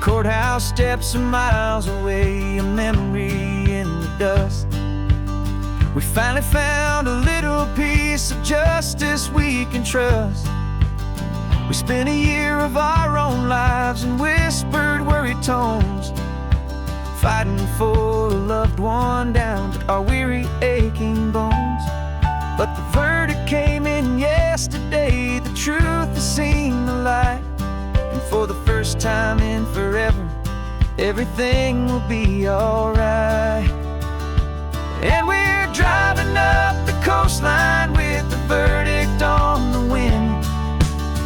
Courthouse steps are miles away, a memory in the dust. We finally found a little piece of justice we can trust. We spent a year of our own lives in whispered, worried tones, fighting for a loved one down to our weary, aching bones. But the verdict came in yesterday, the truth has seen the light. And for the first time in forever, everything will be alright. And we're driving up the coastline with the verdict on the wind.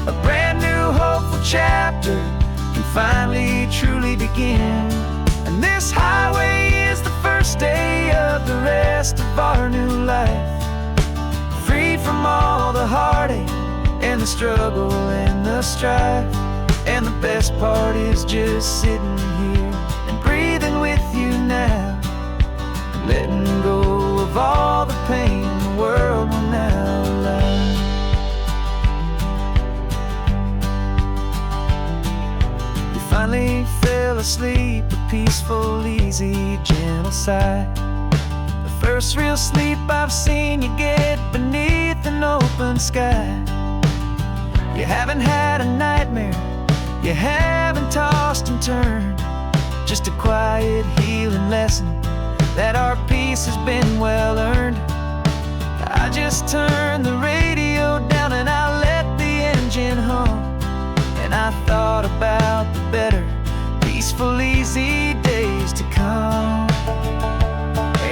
A brand new hopeful chapter can finally truly begin. And this highway is the first day of the rest of our new life, free from all the heartache and the struggle and the strife. And the best part is just sitting here and breathing with you now, letting go of all the pain the world will now allow. We finally fell asleep, a peaceful, easy, gentle sigh. The first real sleep I've seen you get beneath an open sky. You haven't had a nightmare, you haven't tossed and turned, just a quiet healing lesson that our peace has been well earned. I just turned the radio down and I let the engine hum, and I thought about the better, peaceful, easy days to come.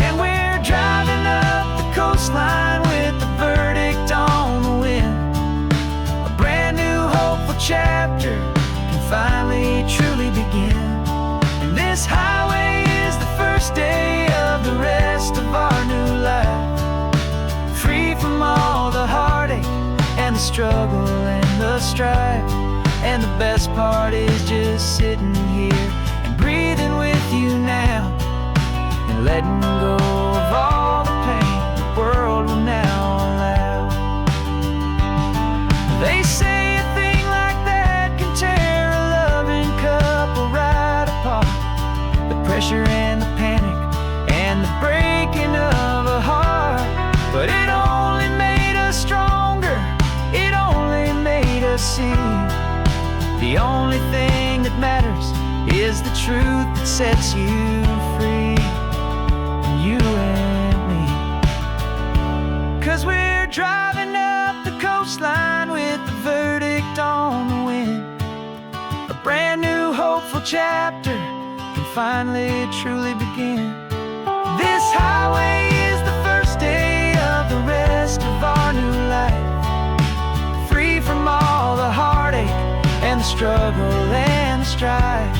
And we're driving up the coastline with the verdict on the wind. A brand new hopeful chapter can finally truly begin. And this highway is the first day of the rest of our new life, free from all the heartache and the struggle and the strife. And the best part is just sitting here and breathing with you now, and letting go of all the pain the world will now allow. They say a thing like that can tear a loving couple right apart. The pressure and the panic and the breaking of a heart. But it only made us stronger, it only made us see the only thing that matters is the truth that sets you free, you and me. 'Cause we're driving up the coastline with the verdict on the wind. A brand new hopeful chapter can finally truly begin. This highway is the first day of the rest of our new life, free from all the heartache and the struggle and the strife.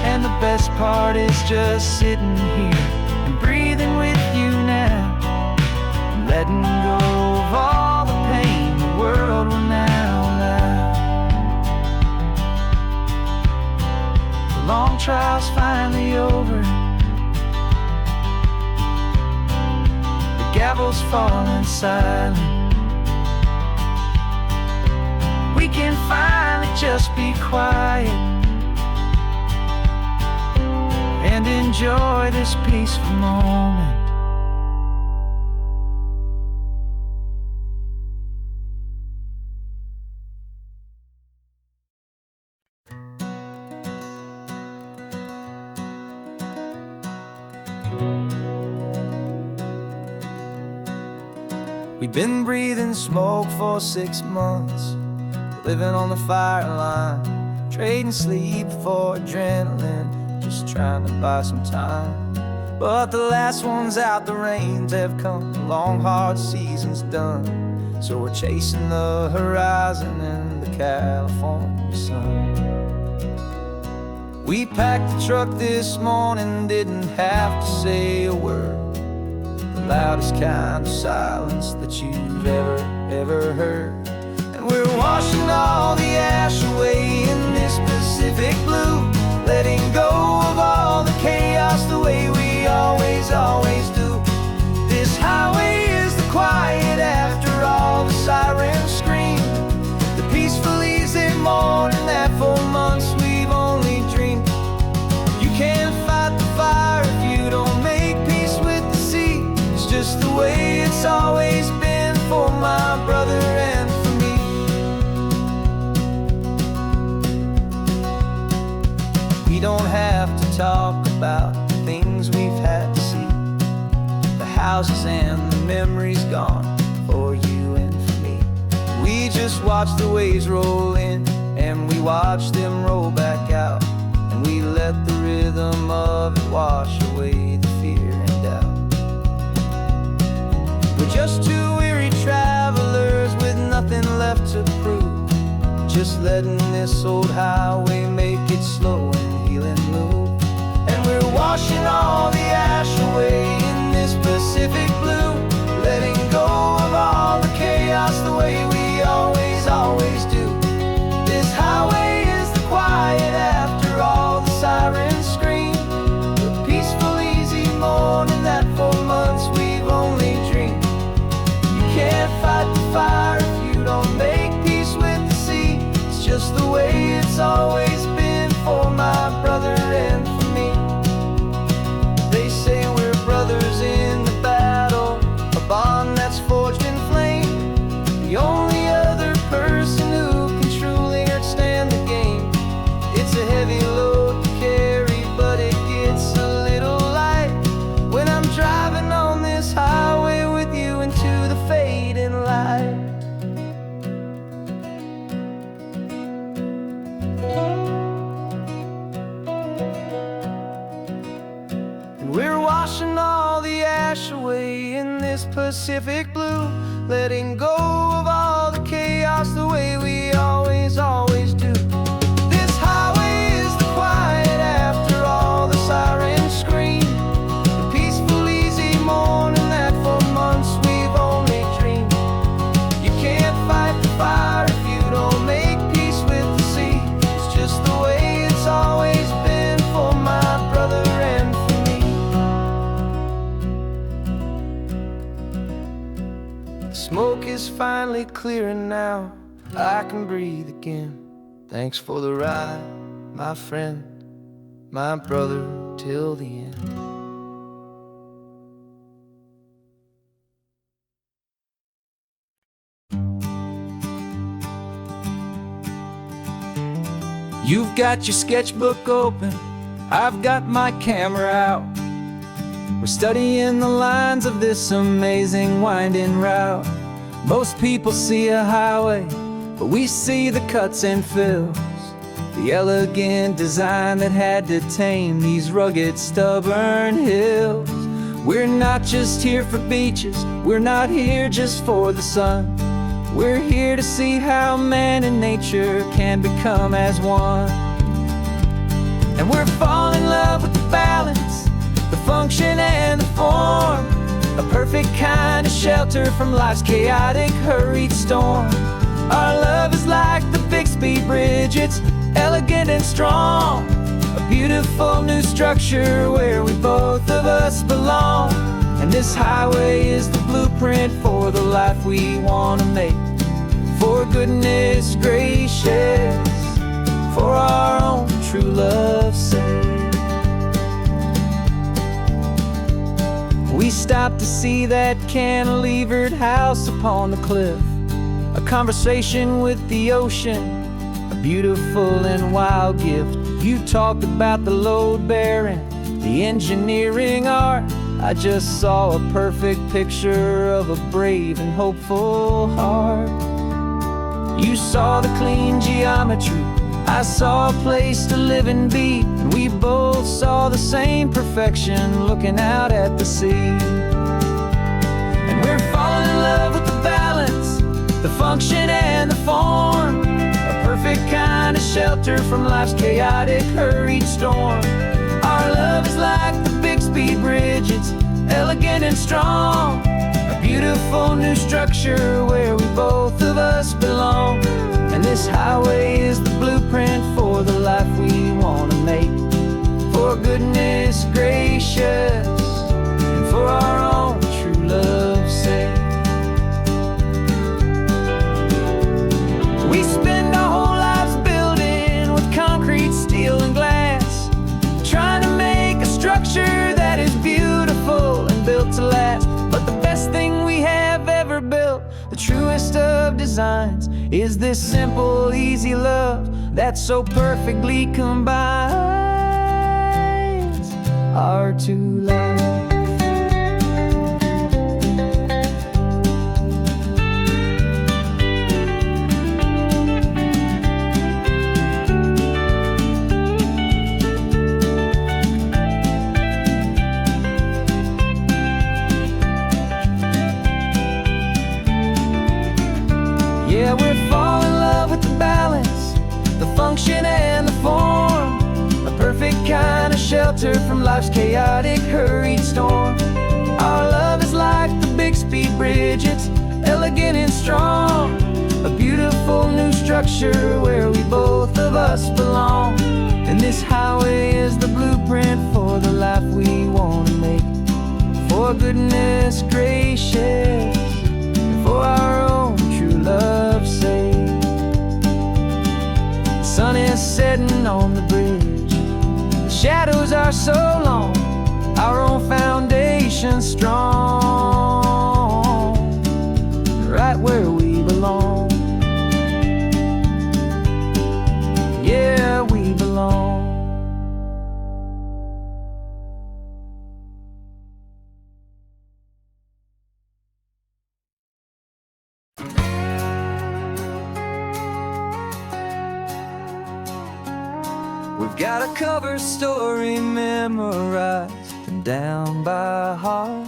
And the best part is just sitting here and breathing with you now, and letting go of all the pain the world will now allow. The long trial's finally over, the gavel's falling silent. We can finally just be quiet and enjoy this peaceful moment. We've been breathing smoke for 6 months, living on the fire line, trading sleep for adrenaline, just trying to buy some time. But the last one's out, the rains have come, the long hard season's done. So we're chasing the horizon in the California sun. We packed the truck this morning, didn't have to say a word. The loudest kind of silence that you've ever heard. And we're washing all the ash away in this Pacific blue, letting go of all the chaos the way we always do. This highway is the quiet after all the sirens scream, the peaceful easy morning that for months we've only dreamed. houses and the memories gone for you and for me. We just watch the waves roll in, and we watch them roll back out, and we let the rhythm of it wash away the fear and doubt. We're just two weary travelers with nothing left to prove, just letting this old highway make it slow and healing move. And we're washing all the ash away in this Pacific blue, letting go of all the chaos the way we always, always do. This highway is the quiet after all the sirens scream, the peaceful, easy morning that for months we've only dreamed. You can't fight the fire if you don't make peace with the sea. It's just the way it's always been for my brother and for me. They say we're brothers in the battle, a bond that's forged in flame. The only other person who can truly understand the game. It's a heavy load to carry, but it gets a little light when I'm driving on this highway with you into the fading light. And we're washing all the ash away in this Pacific blue, letting go of all the chaos the way we always, always do. This highway is the quiet after all the sirens scream, the peaceful, easy morning that for months we've only dreamed. You can't fight the fire if you don't make peace with the sea. It's just the way it's always been for my brother and for me. The smoke is finally clearing now, I can breathe again. Thanks for the ride, my friend, my brother, till the end. You've got your sketchbook open, I've got my camera out. We're studying the lines of this amazing winding route. Most people see a highway, but we see the cuts and fills, the elegant design that had to tame these rugged, stubborn hills. We're not just here for beaches, we're not here just for the sun. We're here to see how man and nature can become as one. And we're falling in love with the balance, the function and the form, a perfect kind of shelter from life's chaotic, hurried storm. Our love is like the Bixby Bridge, it's elegant and strong, a beautiful new structure where we both of us belong. And this highway is the blueprint for the life we want to make. For goodness gracious, for our own true love's sake. We stopped to see that cantilevered house upon the cliff, a conversation with the ocean, a beautiful and wild gift. You talked about the load bearing, the engineering art. I just saw a perfect picture of a brave and hopeful heart. You saw the clean geometry, I saw a place to live and be, and we both saw the same perfection looking out at the sea. And we're falling in love with the balance, the function and the form, a perfect kind of shelter from life's chaotic, hurried storm. Our love is like the Bixby Bridge, it's elegant and strong, a beautiful new structure where we both of us belong. And this highway is the blueprint for the life we want to make. For goodness gracious, and for our own true love's sake. We spend our whole lives building with concrete, steel and glass, trying to make a structure that is beautiful and built to last. But the best thing we have ever built, the truest of designs, is this simple, easy love that so perfectly combines our two lives. Yeah, we're falling in love with the balance, the function and the form, a perfect kind of shelter from life's chaotic, hurried storm. Our love is like the Bixby Bridge, it's elegant and strong, a beautiful new structure where we both of us belong. And this highway is the blueprint for the life we want to make. For goodness gracious, and for our own true love's sake. The sun is setting on the bridge, the shadows are so long, our own foundation strong, right where we belong. Yeah, we belong. We've got a cover story memorized and down by heart.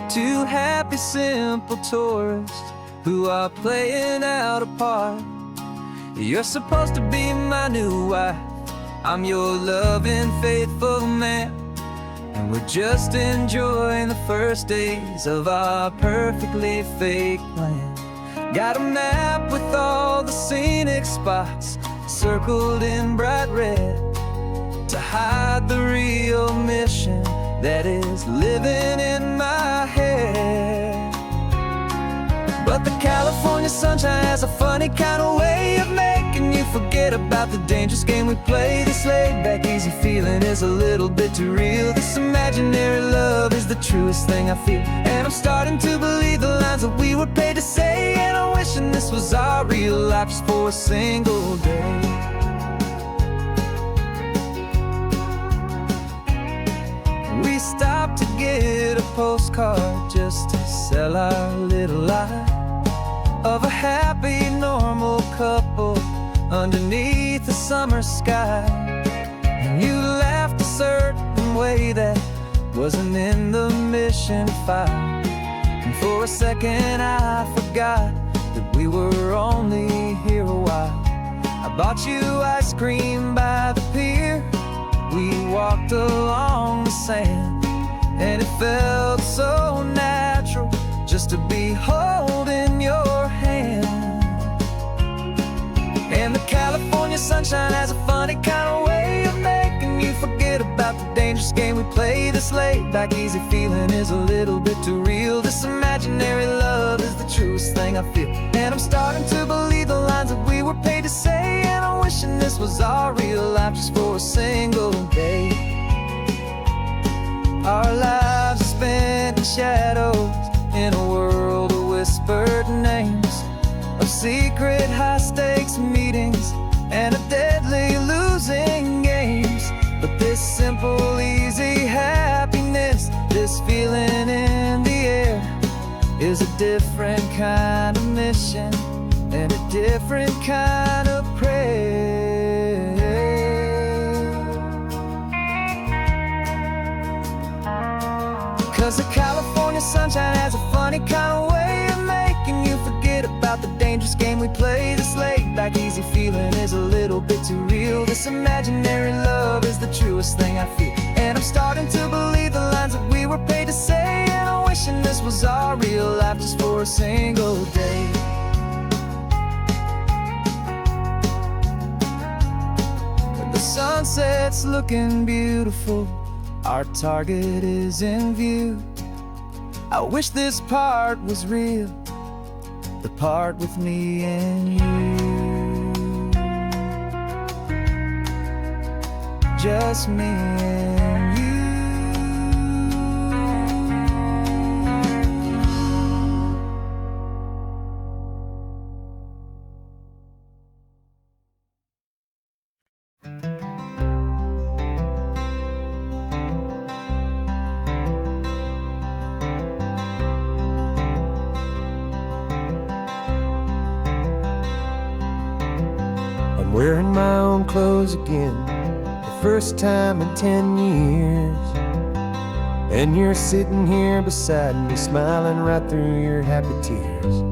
Two happy, simple tourists who are playing out a part. You're supposed to be my new wife, I'm your loving, faithful man, and we're just enjoying the first days of our perfectly fake plan. Got a map with all the scenic spots circled in bright red to hide the real mission that is living in my head. But the California sunshine has a funny kind of way of making you forget about the dangerous game we play. This laid-back, easy feeling is a little bit too real. This imaginary love is the truest thing I feel, and I'm starting to believe the lines that we were paid to say. And I'm wishing this was our real life just for a single day. We stopped to get a postcard just to sell our little lie of a happy, normal couple underneath the summer sky. And you laughed a certain way that wasn't in the mission file, and for a second I forgot that we were only here a while. I bought you ice cream by the pier, we walked along the sand, and it felt so natural just to be holding your hand. And the California sunshine has a funny kind of way of making you forget about the dangerous game we play. This laid-back, easy feeling is a little bit too real. This imaginary love is the truest thing I feel, and I'm starting to believe the lines that we were paid to say. And I'm wishing this was our real life just for a single day. Our lives are spent in shadows, in a world of whispered names, of secret high-stakes meetings and of deadly losing games. But this simple, easy happiness, this feeling in the air, is a different kind of mission and a different kind of prayer. 'Cause the California sunshine has a funny kind of way of making you forget about the dangerous game we play. This laid-back, easy feeling is a little bit too real. This imaginary love is the truest thing I feel, and I'm starting to believe the lines that we were paid to say. And I'm wishing this was our real life just for a single day. The sunset's looking beautiful, our target is in view. I wish this part was real, the part with me and you. Just me and you. I'm wearing my own clothes again, the first time in 10 years. And you're sitting here beside me, smiling right through your happy tears.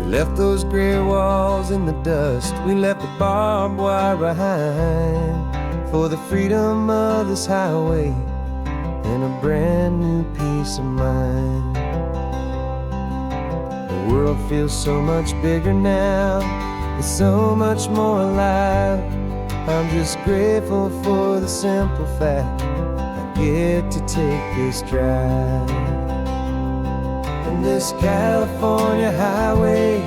We left those gray walls in the dust, we left the barbed wire behind, for the freedom of this highway and a brand new peace of mind. The world feels so much bigger now, it's so much more alive. I'm just grateful for the simple fact I get to take this drive. And this California highway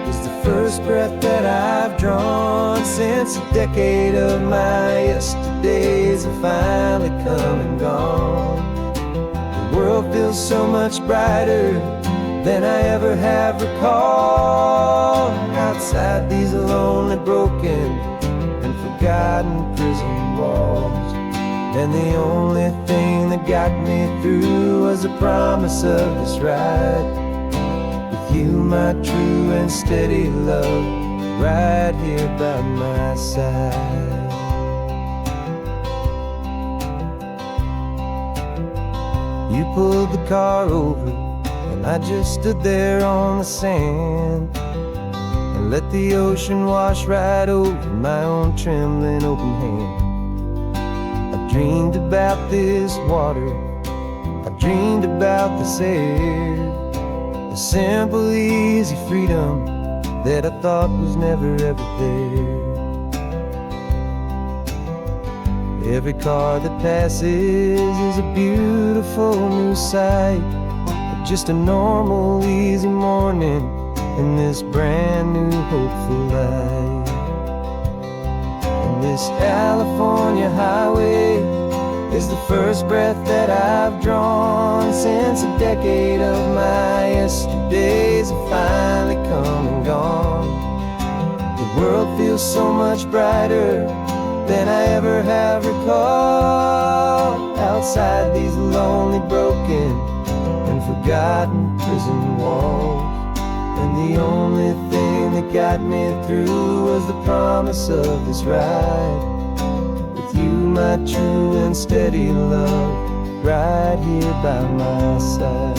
is the first breath that I've drawn since a decade of my yesterdays have finally come and gone. The world feels so much brighter than I ever have recalled. Outside these lonely, broken, and forgotten prison walls, and the only thing that got me through was the promise of this ride with you, my true and steady love, right here by my side. You pulled the car over, and I just stood there on the sand and let the ocean wash right over my own trembling open hand. I dreamed about this water, I dreamed about this air, the simple easy freedom that I thought was never ever there. Every car that passes is a beautiful new sight, just a normal easy morning in this brand new hopeful life. And this California highway is the first breath that I've drawn since a decade of my yesterdays have finally come and gone. The world feels so much brighter than I ever have recalled. Outside these lonely, broken, and forgotten prison walls, and the only thing that got me through was the promise of this ride with you, my true and steady love, right here by my side.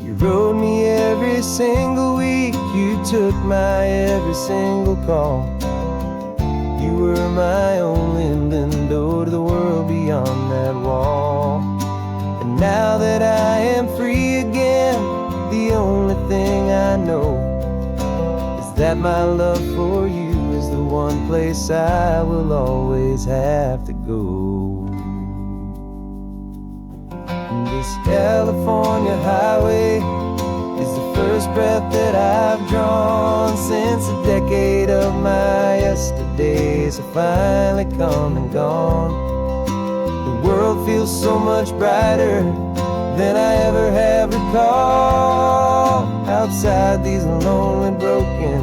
You rode me every single week, you took my every single call. You were my only window to the world beyond that wall. And now that I am free again, the only thing I know is that my love for you is the one place I will always have to go. And this California highway is the first breath that I've drawn since a decade of my yesterdays have finally come and gone. The world feels so much brighter than I ever have recalled. Outside these lonely, broken,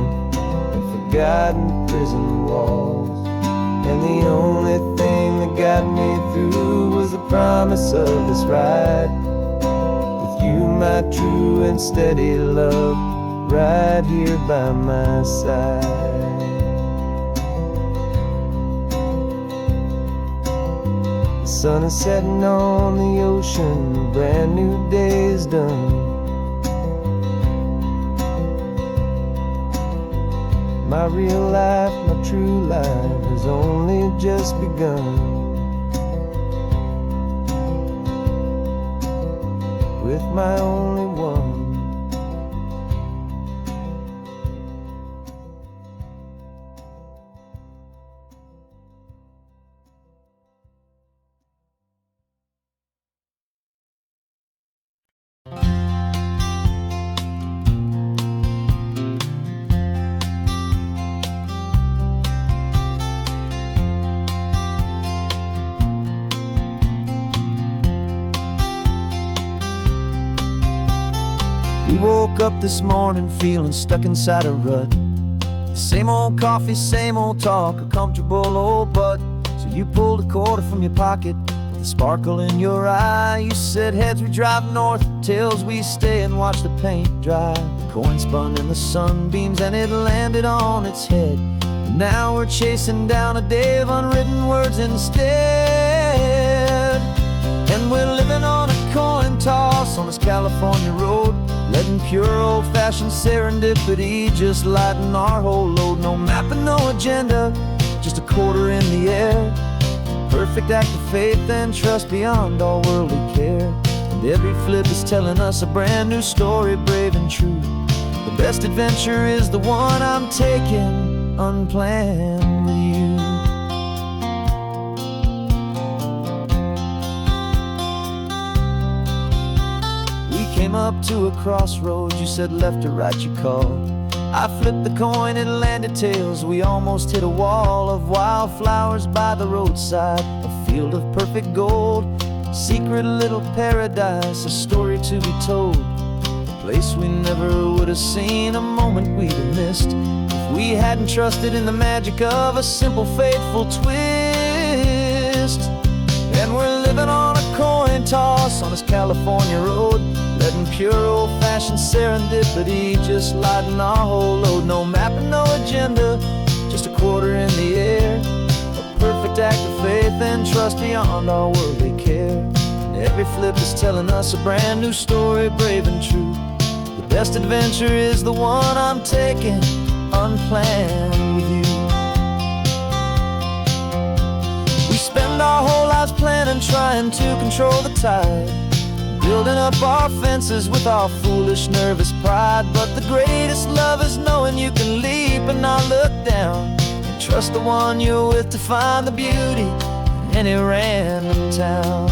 and forgotten prison walls, and the only thing that got me through was the promise of this ride with you, my true and steady love, right here by my side. The sun is setting on the ocean, a brand new day is done. My real life, my true life has only just begun. With my only one. We woke up this morning feeling stuck inside a rut. Same old coffee, same old talk, a comfortable old butt. So you pulled a quarter from your pocket with a sparkle in your eye. You said, heads we drive north, tails we stay and watch the paint dry. The coin spun in the sunbeams and it landed on its head. And now we're chasing down a day of unwritten words instead. And we're living on a coin toss on this California road, letting pure old-fashioned serendipity, just lighten our whole load. No map and no agenda, just a quarter in the air. Perfect act of faith and trust beyond all worldly care. And every flip is telling us a brand new story, brave and true. The best adventure is the one I'm taking unplanned with you. We came up to a crossroads, you said left or right you called. I flipped the coin, it landed tails. We almost hit a wall of wildflowers by the roadside, a field of perfect gold, secret little paradise, a story to be told. A place we never would have seen, a moment we'd have missed if we hadn't trusted in the magic of a simple, faithful twist. And we're living on a coin toss on this California road, letting pure old-fashioned serendipity just lighten our whole load. No map and no agenda, just a quarter in the air. A perfect act of faith and trust beyond all worldly care. And every flip is telling us a brand new story, brave and true. The best adventure is the one I'm taking unplanned with you. We spend our whole lives planning, trying to control the tide, building up our fences with our foolish, nervous pride. But the greatest love is knowing you can leap and not look down, and trust the one you're with to find the beauty in any random town.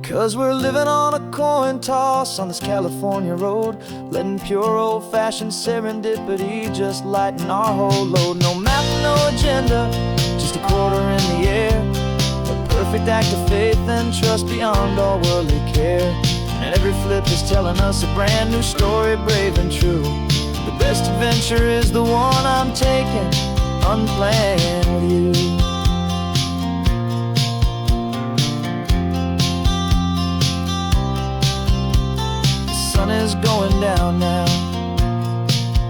'Cause we're living on a coin toss on this California road, letting pure old-fashioned serendipity just lighten our whole load. No map, no agenda, just a quarter in the air. A perfect act of faith and trust beyond all worldly care. And every flip is telling us a brand new story, brave and true. The best adventure is the one I'm taking unplanned with you. The sun is going down now,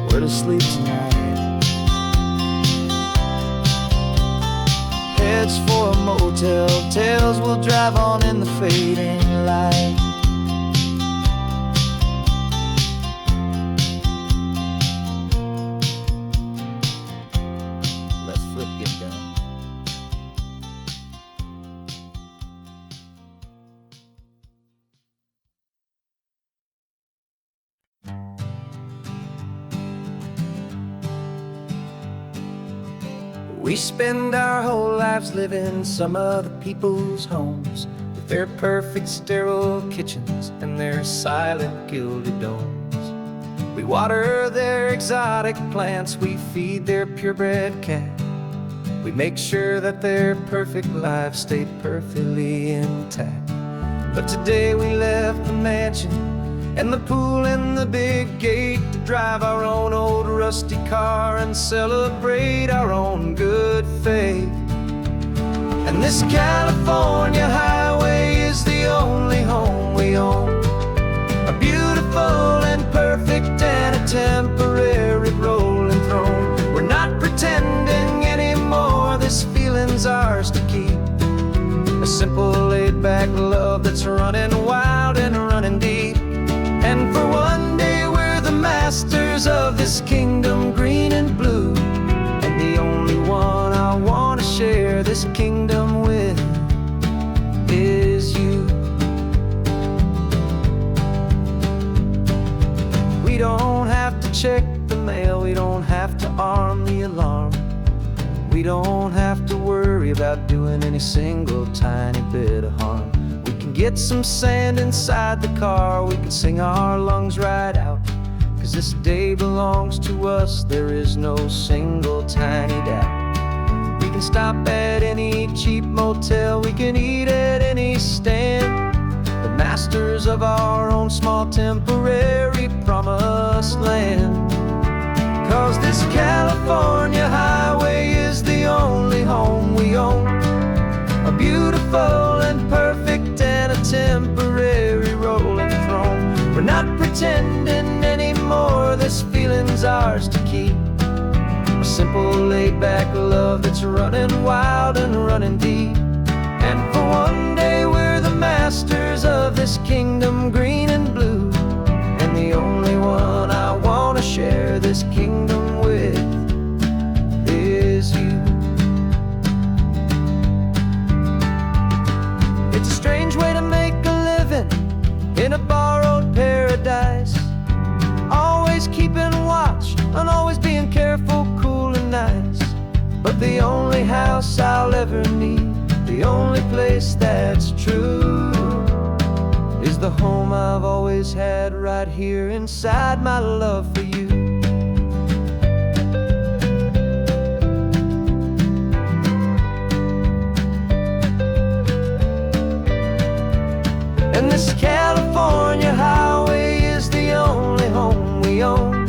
we're to sleep tonight. Heads for a motel, tails will drive on in the fading light. Let's flip get done. We spend our whole lives living some other people's homes, with their perfect sterile kitchens and their silent gilded domes. We water their exotic plants, we feed their purebred cat. We make sure that their perfect lives stay perfectly intact. But today we left the mansion and the pool and the big gate to drive our own old rusty car and celebrate our own good faith. And this California highway is the only home we own, a beautiful and perfect and a temporary rolling throne. We're not pretending anymore, this feeling's ours to keep, a simple laid-back love that's running wild and running deep. And for one day we're the masters of this kingdom, green and blue, and the only one I want to share this kingdom with is you. We don't have to check the mail, we don't have to arm the alarm, we don't have to worry about doing any single tiny bit of harm. We can get some sand inside the car, we can sing our lungs right out, 'cause this day belongs to us, there is no single tiny doubt. We can stop at any cheap motel, we can eat at any stand, the masters of our own small temporary promised land. 'Cause this California highway is the only home we own, a beautiful and perfect and a temporary rolling throne. We're not pretending anymore. This feeling's ours to keep. A simple laid-back love that's running wild and running deep. And for one day we're the masters of this kingdom, green and blue. And the only one I want to share this kingdom with is you. It's a strange way to make a living in a borrowed paradise, always keeping watch and always being careful, cool and nice. But the only house I'll ever need, the only place that's true, is the home I've always had right here inside my love for you. And this California highway is the only home we own,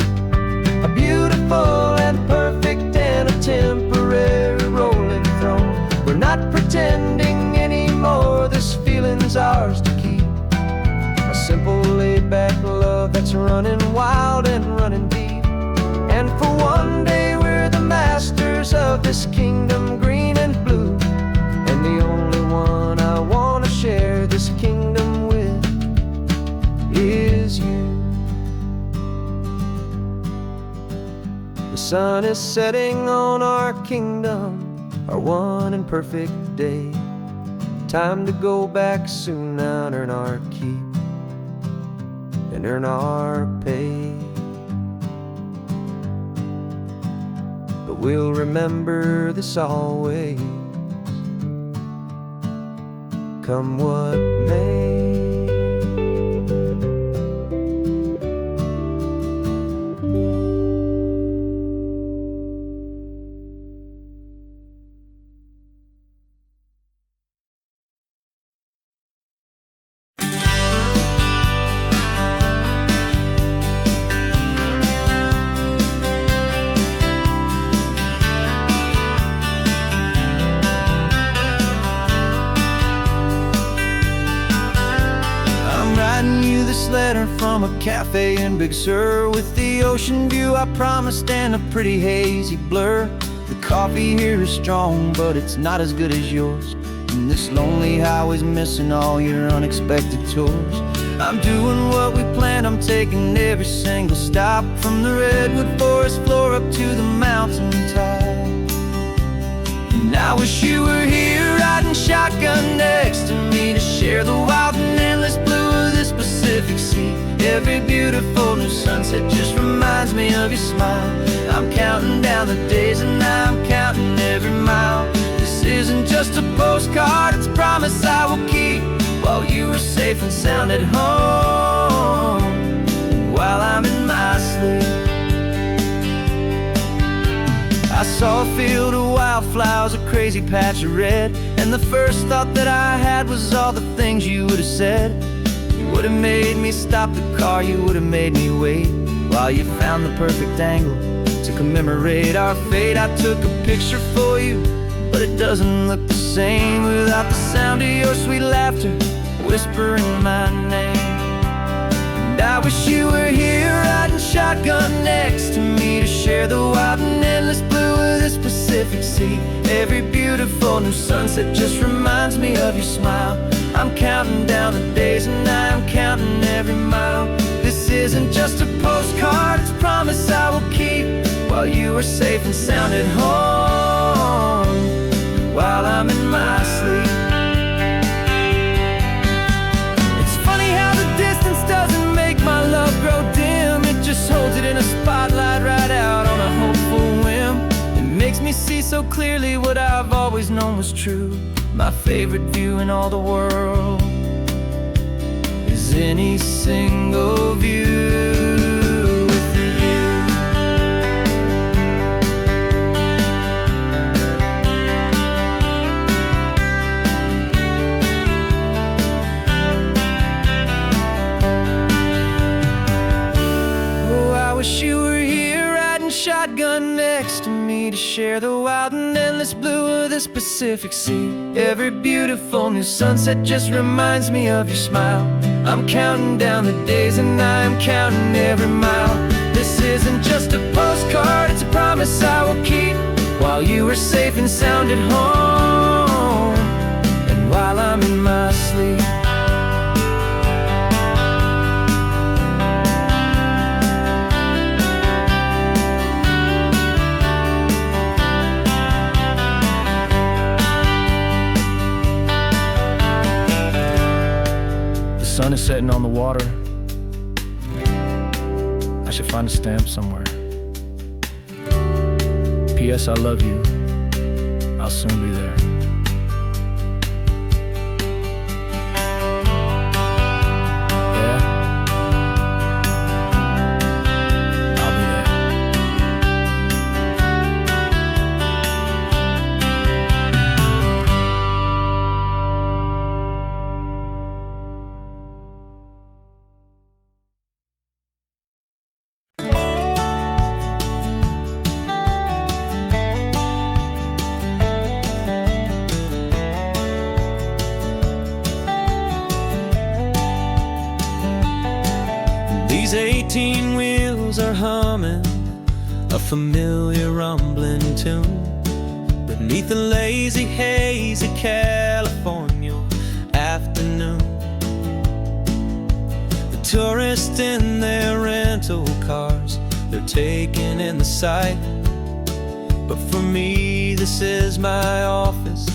a beautiful and perfect and a temporary rolling throne. We're not pretending anymore, this feeling's ours to keep. A simple laid-back love that's running wild and running deep. And for one day we're the masters of this kingdom, green and blue. And the only one I want to share this kingdom with is you. The sun is setting on our kingdom, our one and perfect day. Time to go back soon now and earn our keep and earn our pay. But we'll remember this always, come what may. This letter from a cafe in Big Sur, with the ocean view I promised and a pretty hazy blur. The coffee here is strong, but it's not as good as yours. And this lonely highway's missing all your unexpected tours. I'm doing what we planned, I'm taking every single stop, from the redwood forest floor up to the mountain top. And I wish you were here riding shotgun next to me, to share the wild and endless blue of this Pacific Sea. Every beautiful new sunset just reminds me of your smile. I'm counting down the days and I'm counting every mile. This isn't just a postcard, it's a promise I will keep, while you are safe and sound at home, while I'm in my sleep. I saw a field of wildflowers, a crazy patch of red, and the first thought that I had was all the things you would have said. You would have made me stop the car, you would have made me wait, while you found the perfect angle to commemorate our fate. I took a picture for you, but it doesn't look the same without the sound of your sweet laughter whispering my name. And I wish you were here riding shotgun next to me, to share the wild and endless blue of this Pacific Sea. Every beautiful new sunset just reminds me of your smile. I'm counting down the days and I'm counting every mile. This isn't just a postcard, it's a promise I will keep, while you are safe and sound at home, while I'm in my sleep. It's funny how the distance doesn't make my love grow dim, it just holds it in a spotlight right out on a hopeful whim. It makes me see so clearly what I've always known was true. My favorite view in all the world is any single view with you. Oh, I wish you were here riding shotgun next to me, to share the wild and endless blue of this Pacific Sea. Every beautiful new sunset just reminds me of your smile. I'm counting down the days and I am counting every mile. This isn't just a postcard, it's a promise I will keep, while you are safe and sound at home, and while I'm in my sleep. The sun is setting on the water. I should find a stamp somewhere. P.S. I love you. I'll soon be there. Yeah, I'll be there. These 18 wheels are humming a familiar rumbling tune beneath the lazy haze of California afternoon. The tourists in their rental cars, they're taking in the sight. But for me, this is my office,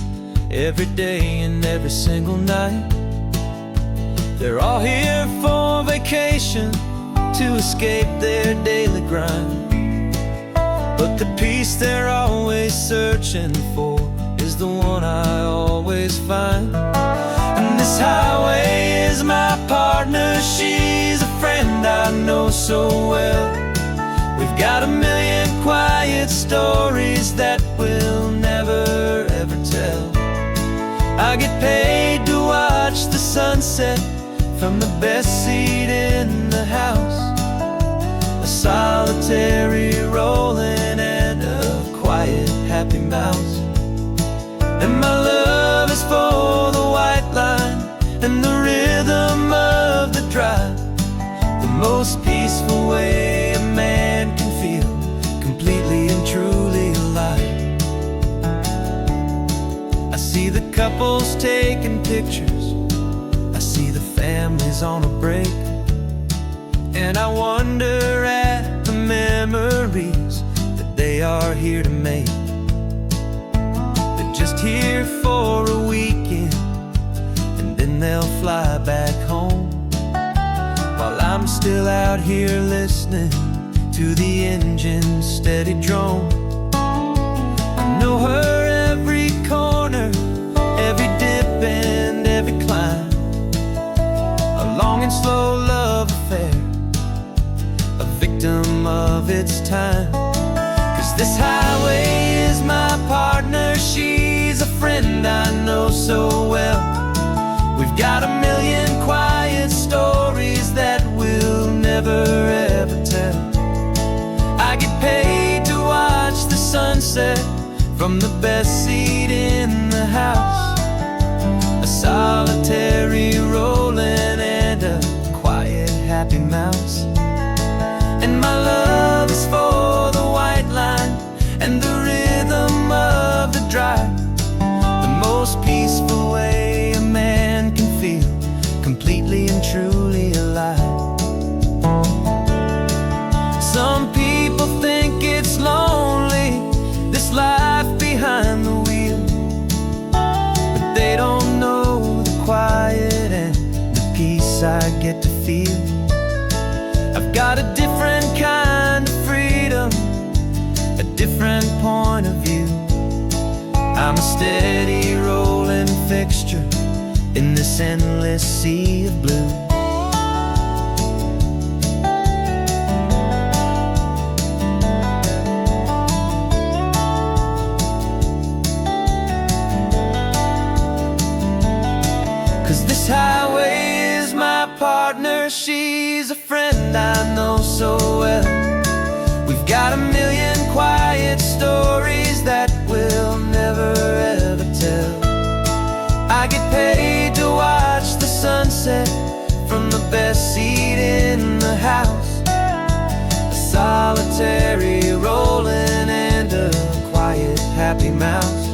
every day and every single night. They're all here for vacation, to escape their daily grind. But the peace they're always searching for is the one I always find. And this highway is my partner, she's a friend I know so well. We've got a million quiet stories that we'll never ever tell. I get paid to watch the sunset from the best seat in the house, a solitary rolling and a quiet happy mouse. And my love is for the white line and the rhythm of the drive, the most peaceful way a man can feel completely and truly alive. I see the couples taking pictures, I see the families on a break, and I wonder at the memories that they are here to make. They're just here for a weekend, and then they'll fly back home, while I'm still out here listening to the engine's steady drone. I know her every corner, every dip and every climb, a long and slow love affair, a victim of its time. 'Cause this highway is my partner, she's a friend I know so well. We've got a million quiet stories that we'll never ever tell. I get paid to watch the sunset from the best seat in the house, a solitary rolling and a quiet happy mouse. And my love is for the white line and the rhythm of the drive, the most peaceful way a man can feel completely and truly alive. Some people think it's lonely, this life behind the wheel, but they don't know the quiet and the peace I get to feel. I've got a different kind of freedom, a different point of view. I'm a steady rolling fixture in this endless sea of blue. 'Cause this highway is my partner, she's a friend I know so well. We've got a million quiet stories get paid to watch the sunset from the best seat in the house. A solitary rolling and a quiet, happy mouse.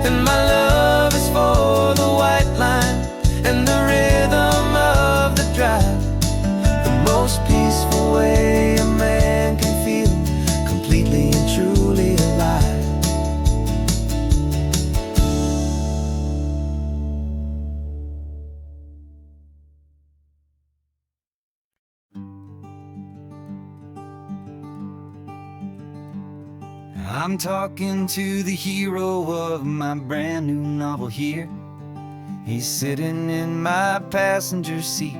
And my love is for the white line and the rhythm of the drive. The most peaceful way a man can feel completely and truly alive. I'm talking to the hero of my brand new novel here. He's sitting in my passenger seat,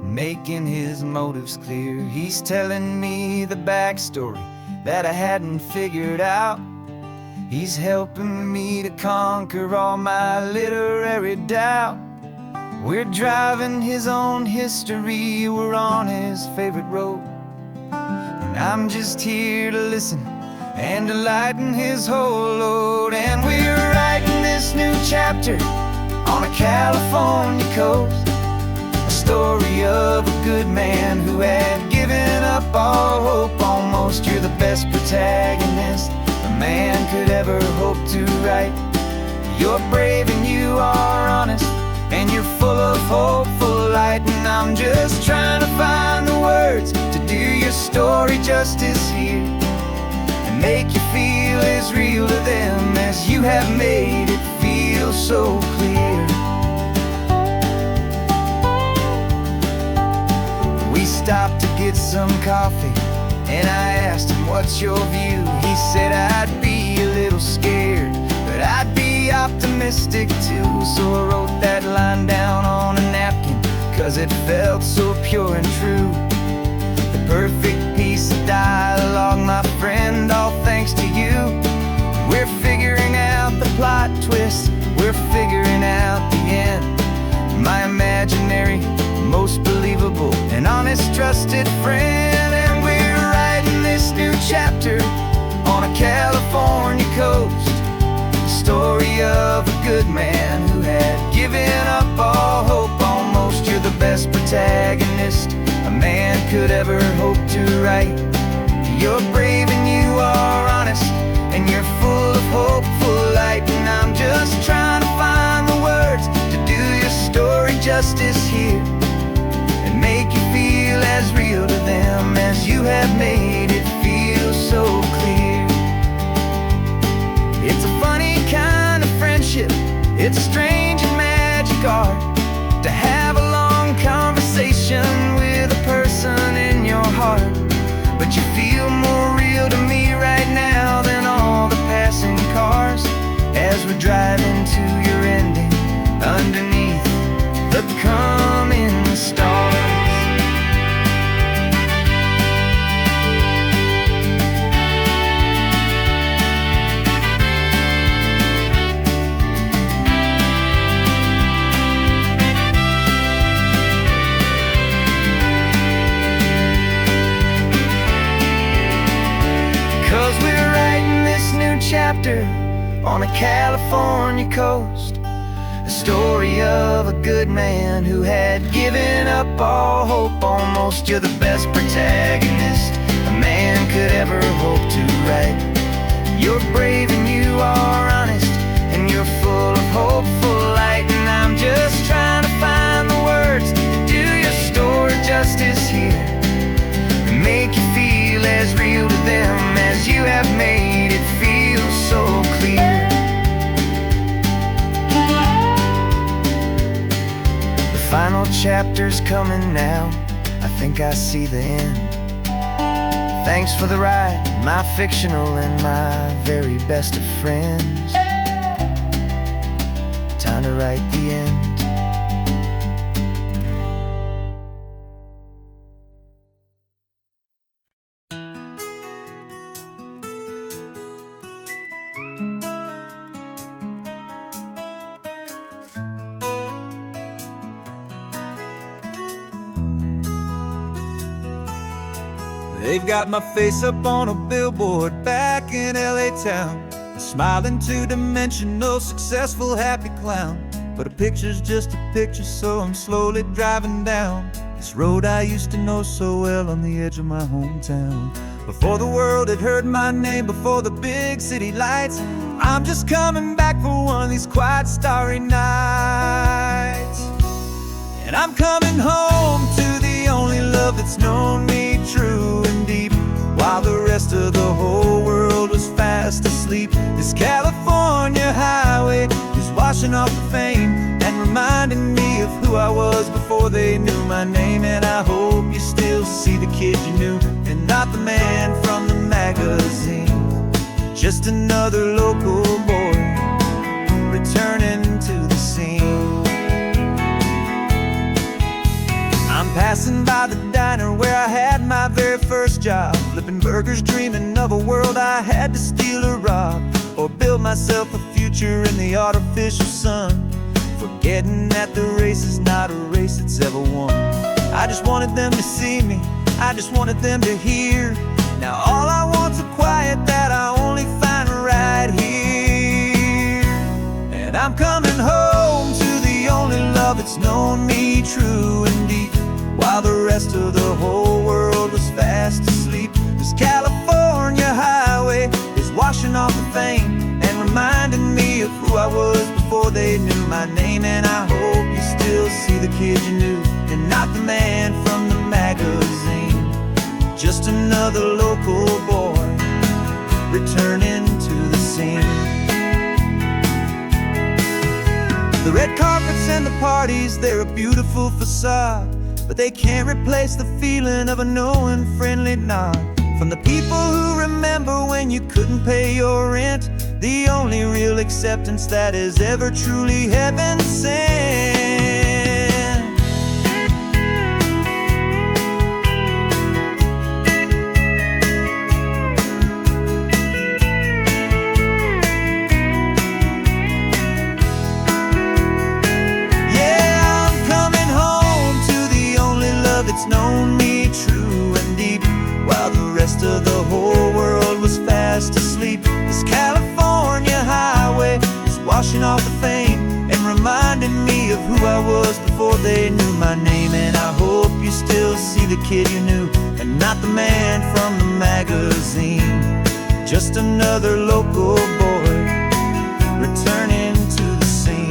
making his motives clear. He's telling me the backstory that I hadn't figured out. He's helping me to conquer all my literary doubt. We're driving his own history, we're on his favorite road, and I'm just here to listen and to lighten his whole load. And we're writing this new chapter on a California coast, a story of a good man who had given up all hope almost. You're the best protagonist a man could ever hope to write. You're brave and you are honest, and you're full of hopeful light. And I'm just trying to find the words to do your story justice here, and make you feel as real to them as you have made it feel so clear. We stopped to get some coffee, and I asked him, what's your view? He said, I'd be a little scared, but I'd be optimistic too. So I wrote that line down on a napkin, 'cause it felt so pure and true. The perfect piece of dialogue, my friend, all thanks to you. We're figuring out the plot twist, we're figuring out the end. My imaginary, most believable and honest trusted friend. And we're writing this new chapter on a California coast, the story of a good man who had given up all hope almost. You're the best protagonist a man could ever hope to write. You're brave and you are honest, and you're full of hopeful light. And I'm just trying to find the words to do your story justice here, and make you feel as real to them as you have made it feel so clear. It's a funny kind of friendship, it's a strange and magic art to have a long conversation with a person in your heart. But you feel more real to me right now than all the passing cars, as we're driving to your ending underneath the coming stars. 'Cause we're writing this new chapter on a California coast, a story of a good man who had given up all hope almost. You're the best protagonist a man could ever hope to write. You're brave and you are honest, and you're full of hopeful light. And I'm just trying to find the words to do your story justice here, and make you feel as real to them as you have made it feel so clear. The final chapter's coming now, I think I see the end. Thanks for the ride, my fictional and my very best of friends. Time to write the end. They've got my face up on a billboard back in LA town, a smiling two-dimensional, successful, happy clown. but a picture's just a picture, so I'm slowly driving down this road I used to know so well on the edge of my hometown. Before the world had heard my name, before the big city lights, I'm just coming back for one of these quiet starry nights. And I'm coming home to the only love that's known me true and deep, while the rest of the whole world was fast asleep. This California highway is washing off the fame and reminding me of who I was before they knew my name. And I hope you still see the kid you knew, and not the man from the magazine. Just another local boy returning to the scene. I'm passing by the diner where I had my very first job, flipping burgers, dreaming of a world I had to steal or rob, or build myself a future in the artificial sun, forgetting that the race is not a race that's ever won. I just wanted them to see me, I just wanted them to hear. Now all I want's a quiet that I only find right here. And I'm coming home to the only love that's known me true and deep, while the rest of the whole world was fast asleep. This California highway is washing off the fame and reminding me of who I was before they knew my name. And I hope you still see the kid you knew, and not the man from the magazine. Just another local boy returning to the scene. The red carpets and the parties, they're a beautiful facade, but they can't replace the feeling of a knowing, friendly nod from the people who remember when you couldn't pay your rent. The only real acceptance that is ever truly heaven sent. It's known me true and deep, while the rest of the whole world was fast asleep. This California highway is washing off the fame and reminding me of who I was before they knew my name. And I hope you still see the kid you knew, and not the man from the magazine. Just another local boy returning to the scene.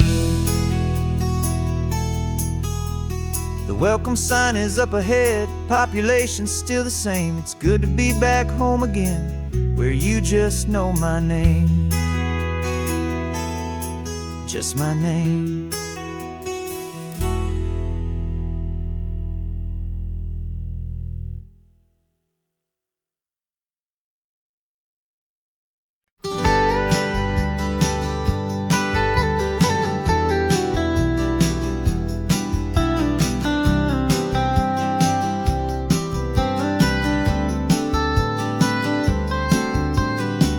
The welcome sign is up ahead, population's still the same. It's good to be back home again, where you just know my name. Just my name.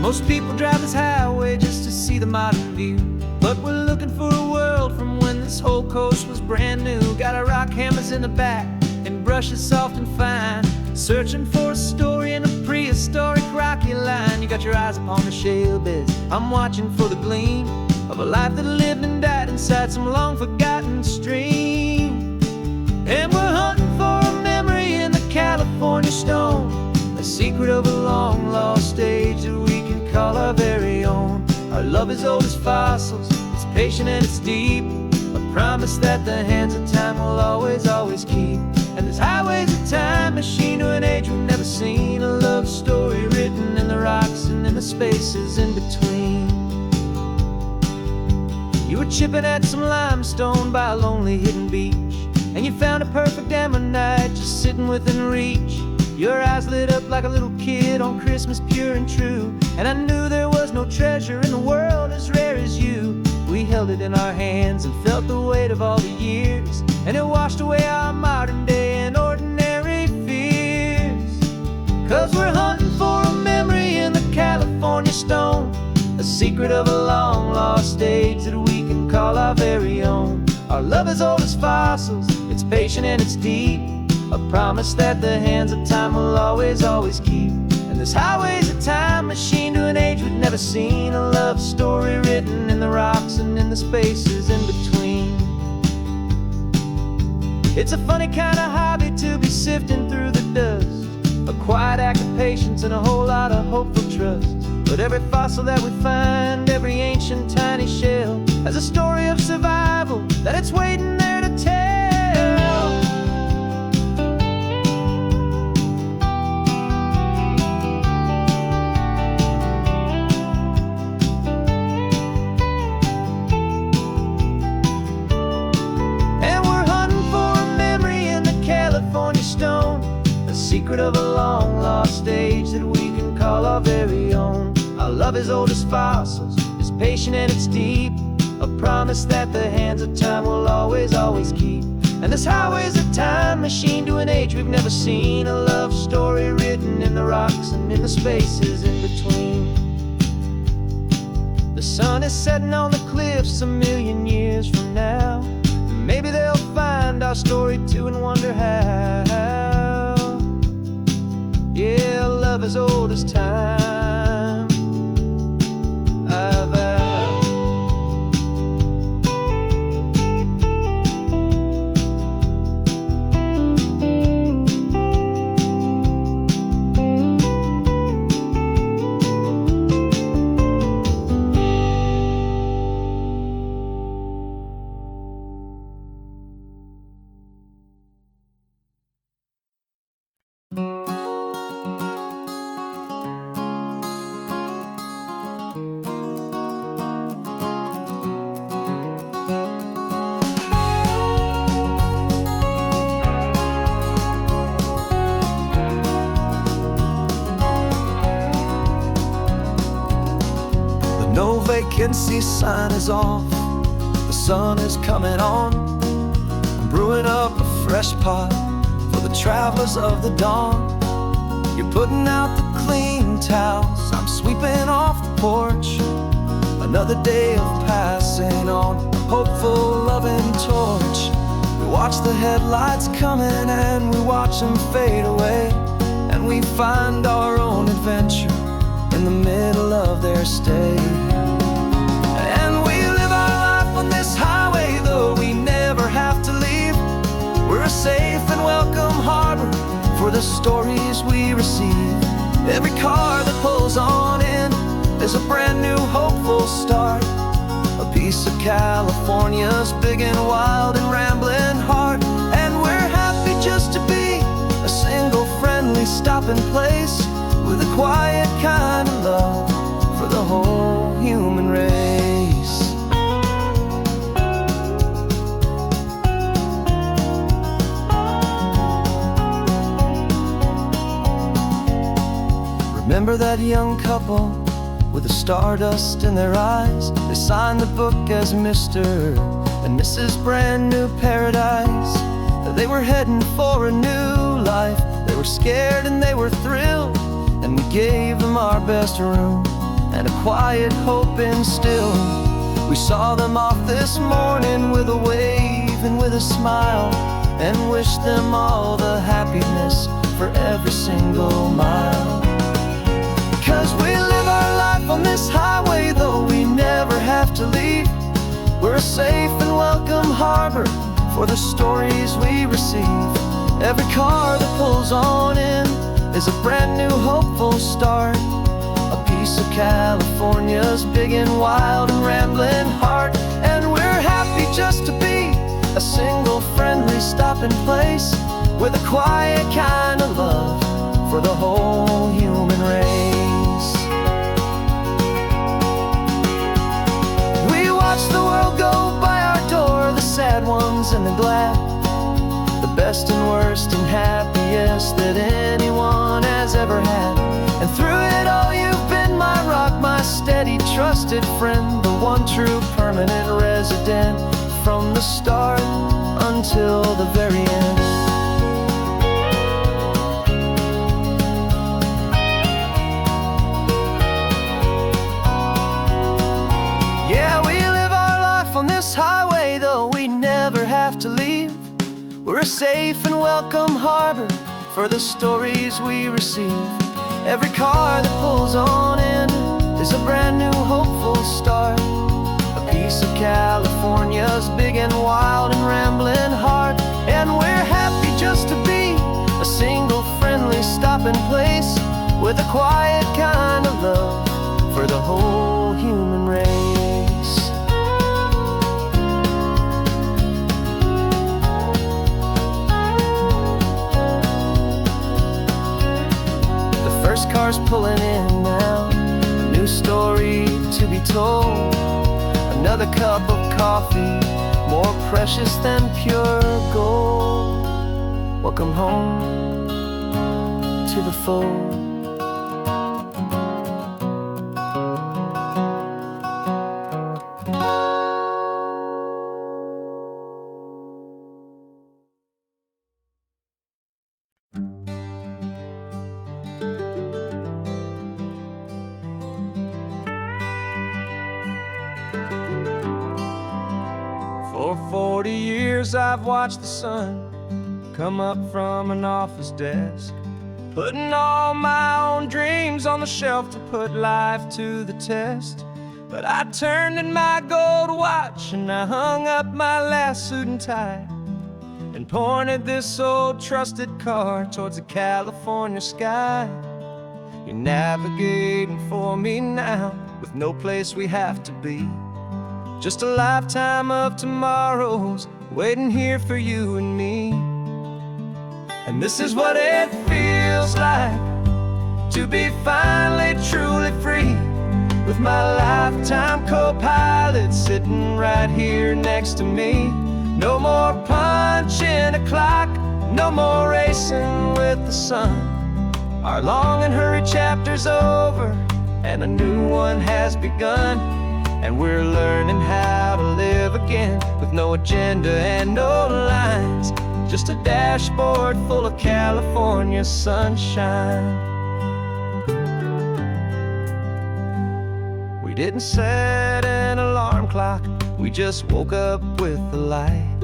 Most people drive this highway just to see the modern view, but we're looking for a world from when this whole coast was brand new. Got our rock hammers in the back and brushes soft and fine, searching for a story in a prehistoric rocky line. You got your eyes upon the shale beds, I'm watching for the gleam of a life that lived and died inside some long forgotten stream. And we're hunting for a memory in the California stone, a secret of a long lost age that we can call our very own. Our love is old as fossils, it's patient and it's deep, a promise that the hands of time will always, always keep. And this highway's a time machine to an age we've never seen, a love story written in the rocks and in the spaces in between. You were chipping at some limestone by a lonely hidden beach, and you found a perfect ammonite just sitting within reach. Your eyes lit up like a little kid on Christmas, pure and true, and I knew there was no treasure in the world as rare as you. We held it in our hands and felt the weight of all the years, and it washed away our modern day and ordinary fears. 'Cause we're hunting for a memory in the California stone, a secret of a long lost age that we can call our very own. Our love is old as fossils, it's patient and it's deep, a promise that the hands of time will always, always keep. And this highway's a time machine to an age we've never seen, a love story written in the rocks and in the spaces in between. It's a funny kind of hobby to be sifting through the dust, a quiet act of patience and a whole lot of hopeful trust. But every fossil that we find, every ancient tiny shell, has a story of survival that it's waiting there to tell. And we're hunting for a memory in the California stone, a secret of a long lost age that we can call our very own. Our love is old as fossils, it's patient and it's deep, a promise that the hands of time will always, always keep. And this highway's a time machine to an age we've never seen, a love story written in the rocks and in the spaces in between. The sun is setting on the cliffs a million years from now. Maybe they'll find our story too and wonder how. Yeah, love as old as time. No vacancy sign is off, the sun is coming on. I'm brewing up a fresh pot for the travelers of the dawn. You're putting out the clean towels, I'm sweeping off the porch. Another day of passing on, a hopeful, loving torch. We watch the headlights coming and we watch them fade away, and we find our own adventure in the middle of their stay. And we live our life on this highway, though we never have to leave. We're a safe and welcome harbor for the stories we receive. Every car that pulls on in is a brand new hopeful start, a piece of California's big and wild and rambling heart. And we're happy just to be a single friendly stopping place, with a quiet kind of love for the whole human race. Remember that young couple with the stardust in their eyes? They signed the book as Mr. and Mrs. Brand New Paradise. They were heading for a new life. They were scared and they were thrilled, and we gave them our best room and a quiet hope instilled. We saw them off this morning with a wave and with a smile, and wished them all the happiness for every single mile. 'Cause we live our life on this highway, though we never have to leave. We're a safe and welcome harbor for the stories we receive. Every car that pulls on in is a brand new hopeful start, a piece of California's big and wild and rambling heart. And we're happy just to be a single friendly stopping place, with a quiet kind of love for the whole human race. We watch the world go by our door, the sad ones and the glad, the best and worst and happiest that anyone has ever had. And through it all you've been my rock, my steady trusted friend, the one true permanent resident, from the start until the very end. Yeah, we live our life on this highway, though we never have to leave. We're a safe and welcome harbor for the stories we receive. Every car that pulls on in is a brand new hopeful start, a piece of California's big and wild and rambling heart. And we're with a quiet kind of love for the whole human race. The first car's pulling in now, a new story to be told. Another cup of coffee, more precious than pure gold. Welcome home to the fold. For 40 years I've watched the sun come up from an office desk, putting all my own dreams on the shelf to put life to the test. But I turned in my gold watch and I hung up my last suit and tie, and pointed this old trusted car towards the California sky. You're navigating for me now, with no place we have to be. Just a lifetime of tomorrows waiting here for you and me. And this is what it feels like to be finally truly free, with my lifetime co-pilot sitting right here next to me. No more punching a clock, no more racing with the sun. Our long and hurried chapter's over and a new one has begun. And we're learning how to live again, with no agenda and no lines, just a dashboard full of California sunshine. We didn't set an alarm clock, we just woke up with the light.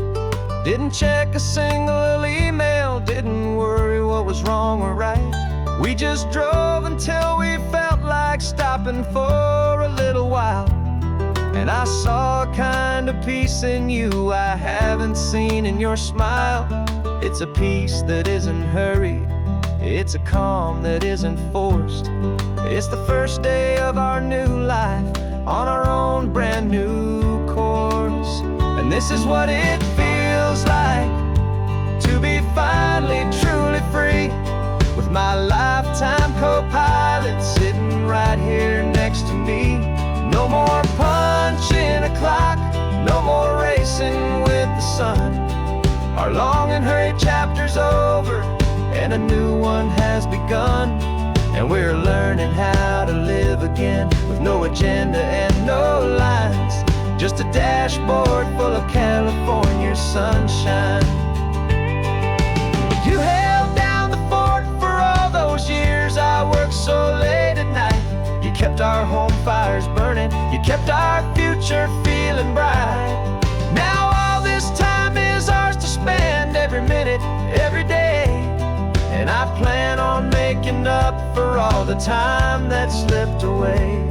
Didn't check a single email, didn't worry what was wrong or right. We just drove until we felt like stopping for a little while. And I saw a kind of peace in you I haven't seen in your smile. It's a peace that isn't hurried, it's a calm that isn't forced. It's the first day of our new life on our own brand new course. And this is what it feels like to be finally truly free, with my lifetime co-pilot sitting right here next to me. No more punching a clock, no more racing with the sun. Our long and hurried chapter's over and a new one has begun. And we're learning how to live again, with no agenda and no lines, just a dashboard full of California sunshine. You held down the fort for all those years I worked so late at night. You kept our home fires burning, you kept our future feeling bright. Now all this time is ours to spend, every minute, every day. And I plan on making up for all the time that slipped away.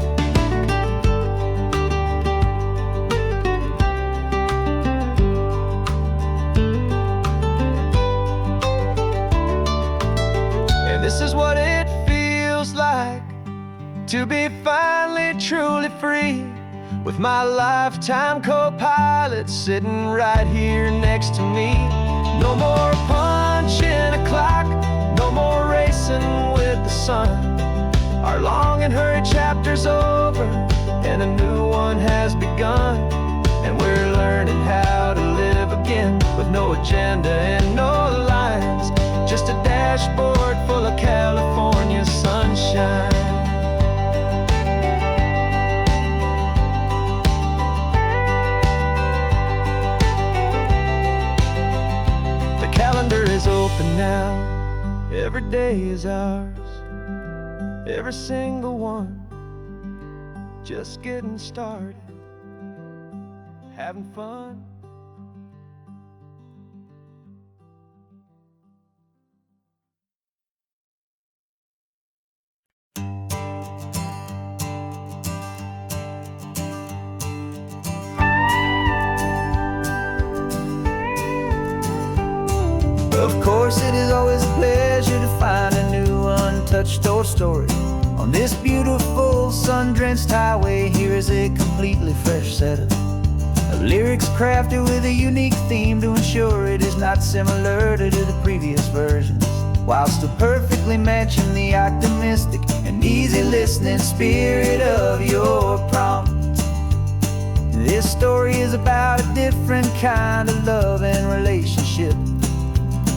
And this is what it feels like to be finally truly free, with my lifetime co-pilot sitting right here next to me. No more punching a clock, no more racing with the sun. Our long and hurried chapter's over and a new one has begun. And we're learning how to live again, with no agenda and no lines, just a dashboard full of California sunshine. Calendar is open now, every day is ours, every single one, just getting started, having fun. Of course, it is always a pleasure to find a new one touched or story. On this beautiful sun-drenched highway, here is a completely fresh set of lyrics crafted with a unique theme to ensure it is not similar to the previous versions, while still perfectly matching the optimistic and easy listening spirit of your prompt. This story is about a different kind of love and relationship.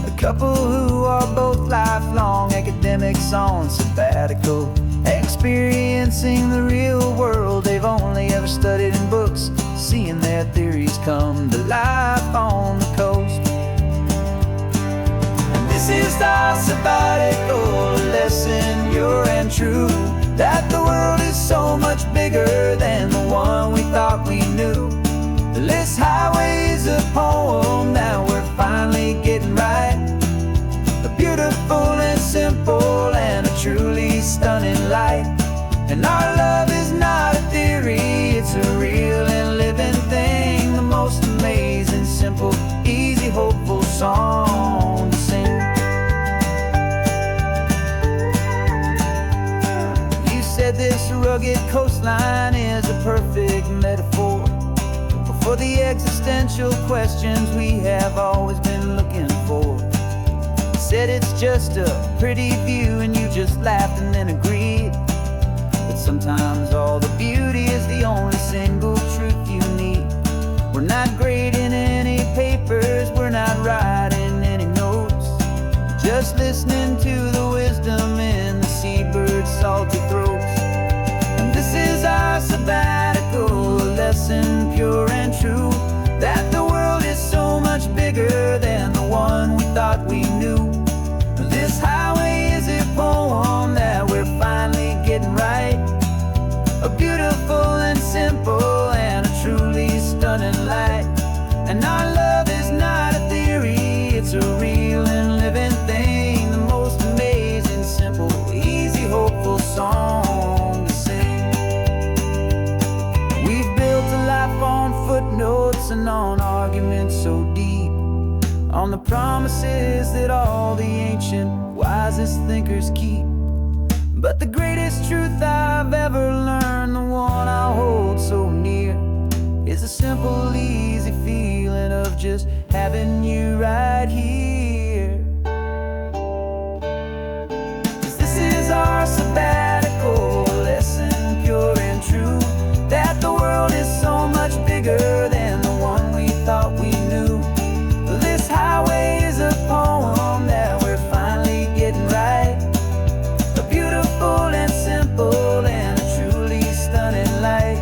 A couple who are both lifelong academics on sabbatical, experiencing the real world they've only ever studied in books, seeing their theories come to life on the coast. And this is our sabbatical lesson, pure and true, that the world is so much bigger than the one we thought we knew. This highway is a poem that we're finally getting right. A beautiful and simple and a truly stunning light. And our love is not a theory, it's a real and living thing. The most amazing, simple, easy, hopeful song to sing. You said this rugged coastline is a perfect metaphor for the existential questions we have always been looking for. You said it's just a pretty view and you just laughed and then agreed. But sometimes all the beauty is the only single truth you need. We're not grading any papers, we're not writing any notes, just listening to the wisdom in the seabird's salty throats. And this is our sabbatical lesson, pure and true, that the world is so much bigger than the one we thought we knew. This highway is a poem that we're finally getting right. A beautiful and simple and a truly stunning light. And our love is not a theory, it's a real and living thing. The most amazing, simple, easy, hopeful song to sing. We've built a life on footnotes and on arguments so deep, on the promises that all the ancient, wisest thinkers keep. But the greatest truth I've ever learned, the one I hold so near, is a simple, easy feeling of just having you right here. 'Cause this is our sabbatical lesson, pure and true, that the world is so much bigger than the one we thought we knew. This highway is a poem that we're finally getting right. A beautiful and simple and a truly stunning light.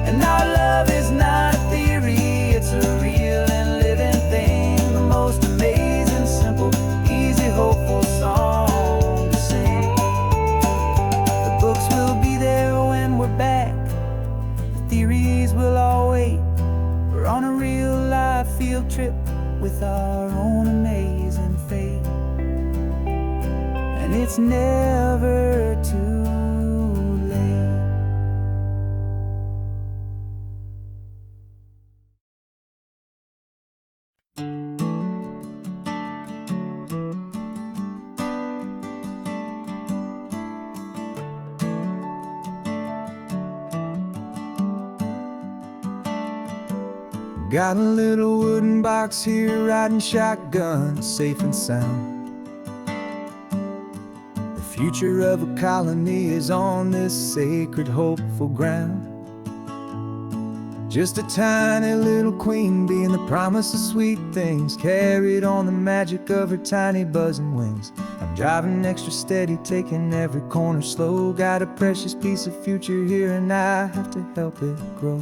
And our love is not a theory, it's a real and living thing. The most amazing, simple, easy, hopeful song to sing. The books will be there when we're back, the theories will all wait. We're on a real life field trip with our own amazing fate. And it's never too late. Got a little wooden box here, riding shotgun, safe and sound. The future of a colony is on this sacred, hopeful ground. Just a tiny little queen bee and the promise of sweet things, carried on the magic of her tiny buzzing wings. I'm driving extra steady, taking every corner slow. Got a precious piece of future here and I have to help it grow.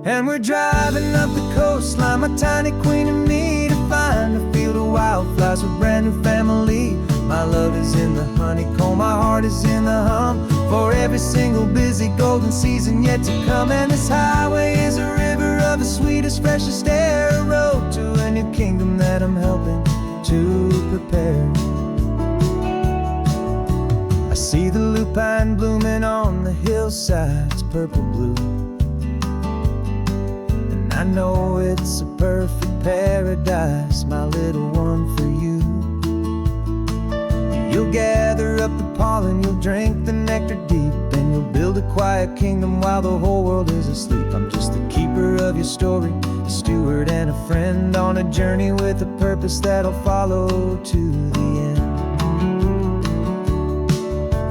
And we're driving up the coastline, my tiny queen and me, to find a field of wildflowers with brand new family. My love is in the honeycomb, my heart is in the hum, for every single busy golden season yet to come. And this highway is a river of the sweetest, freshest air, a road to a new kingdom that I'm helping to prepare. I see the lupine blooming on the hillsides, purple blue, I know it's a perfect paradise, my little one, for you. up the pollen, you'll drink the nectar deep, and you'll build a quiet kingdom while the whole world is asleep. I'm just the keeper of your story, a steward and a friend on a journey with a purpose that'll follow to the end.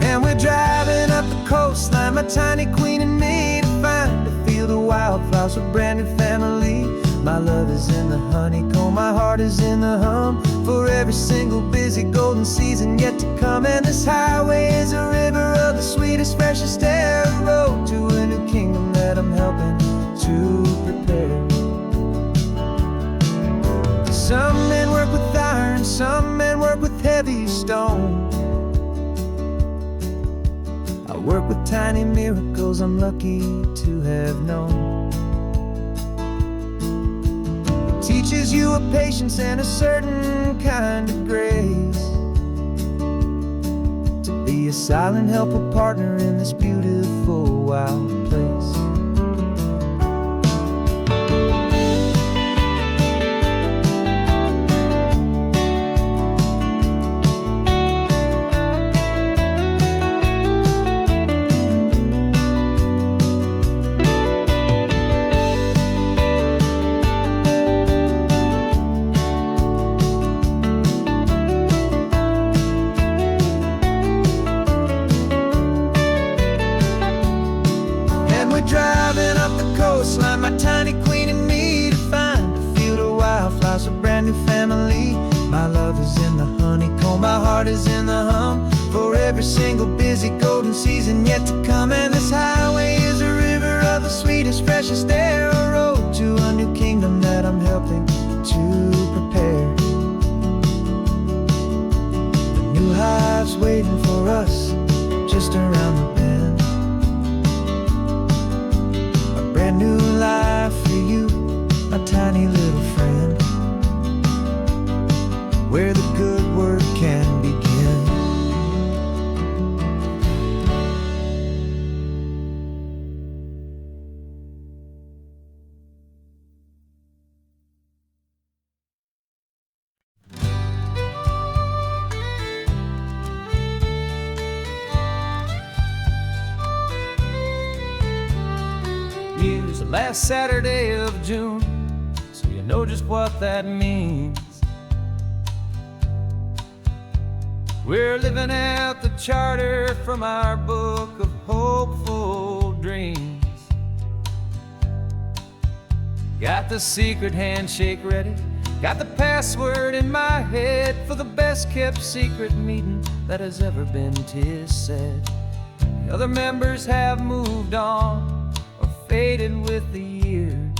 And we're driving up the coastline, my tiny queen and me, to find a field of wildflowers with brand new family. My love is in the honeycomb, my heart is in the hum, for every single busy golden season yet to come. And this highway is a river of the sweetest, freshest air, a road to a new kingdom that I'm helping to prepare. Some men work with iron, some men work with heavy stone. I work with tiny miracles I'm lucky to have known. Teaches you a patience and a certain kind of grace, to be a silent helper partner in this beautiful wild place. Driving up the coastline, my tiny queen and me, to find a field of wildflowers, a brand new family. My love is in the honeycomb, my heart is in the hum, for every single busy golden season yet to come. And this highway is a river of the sweetest, freshest air, a road to a new kingdom that I'm helping to prepare. The new hive's waiting for us just around the bend. Brand new life for you, my tiny little friend, where the good work can begin. Here's the last Saturday of June, so you know just what that means. We're living out the charter from our book of hopeful dreams. Got the secret handshake ready, got the password in my head for the best kept secret meeting that has ever been, 'tis said. The other members have moved on, faded with the years,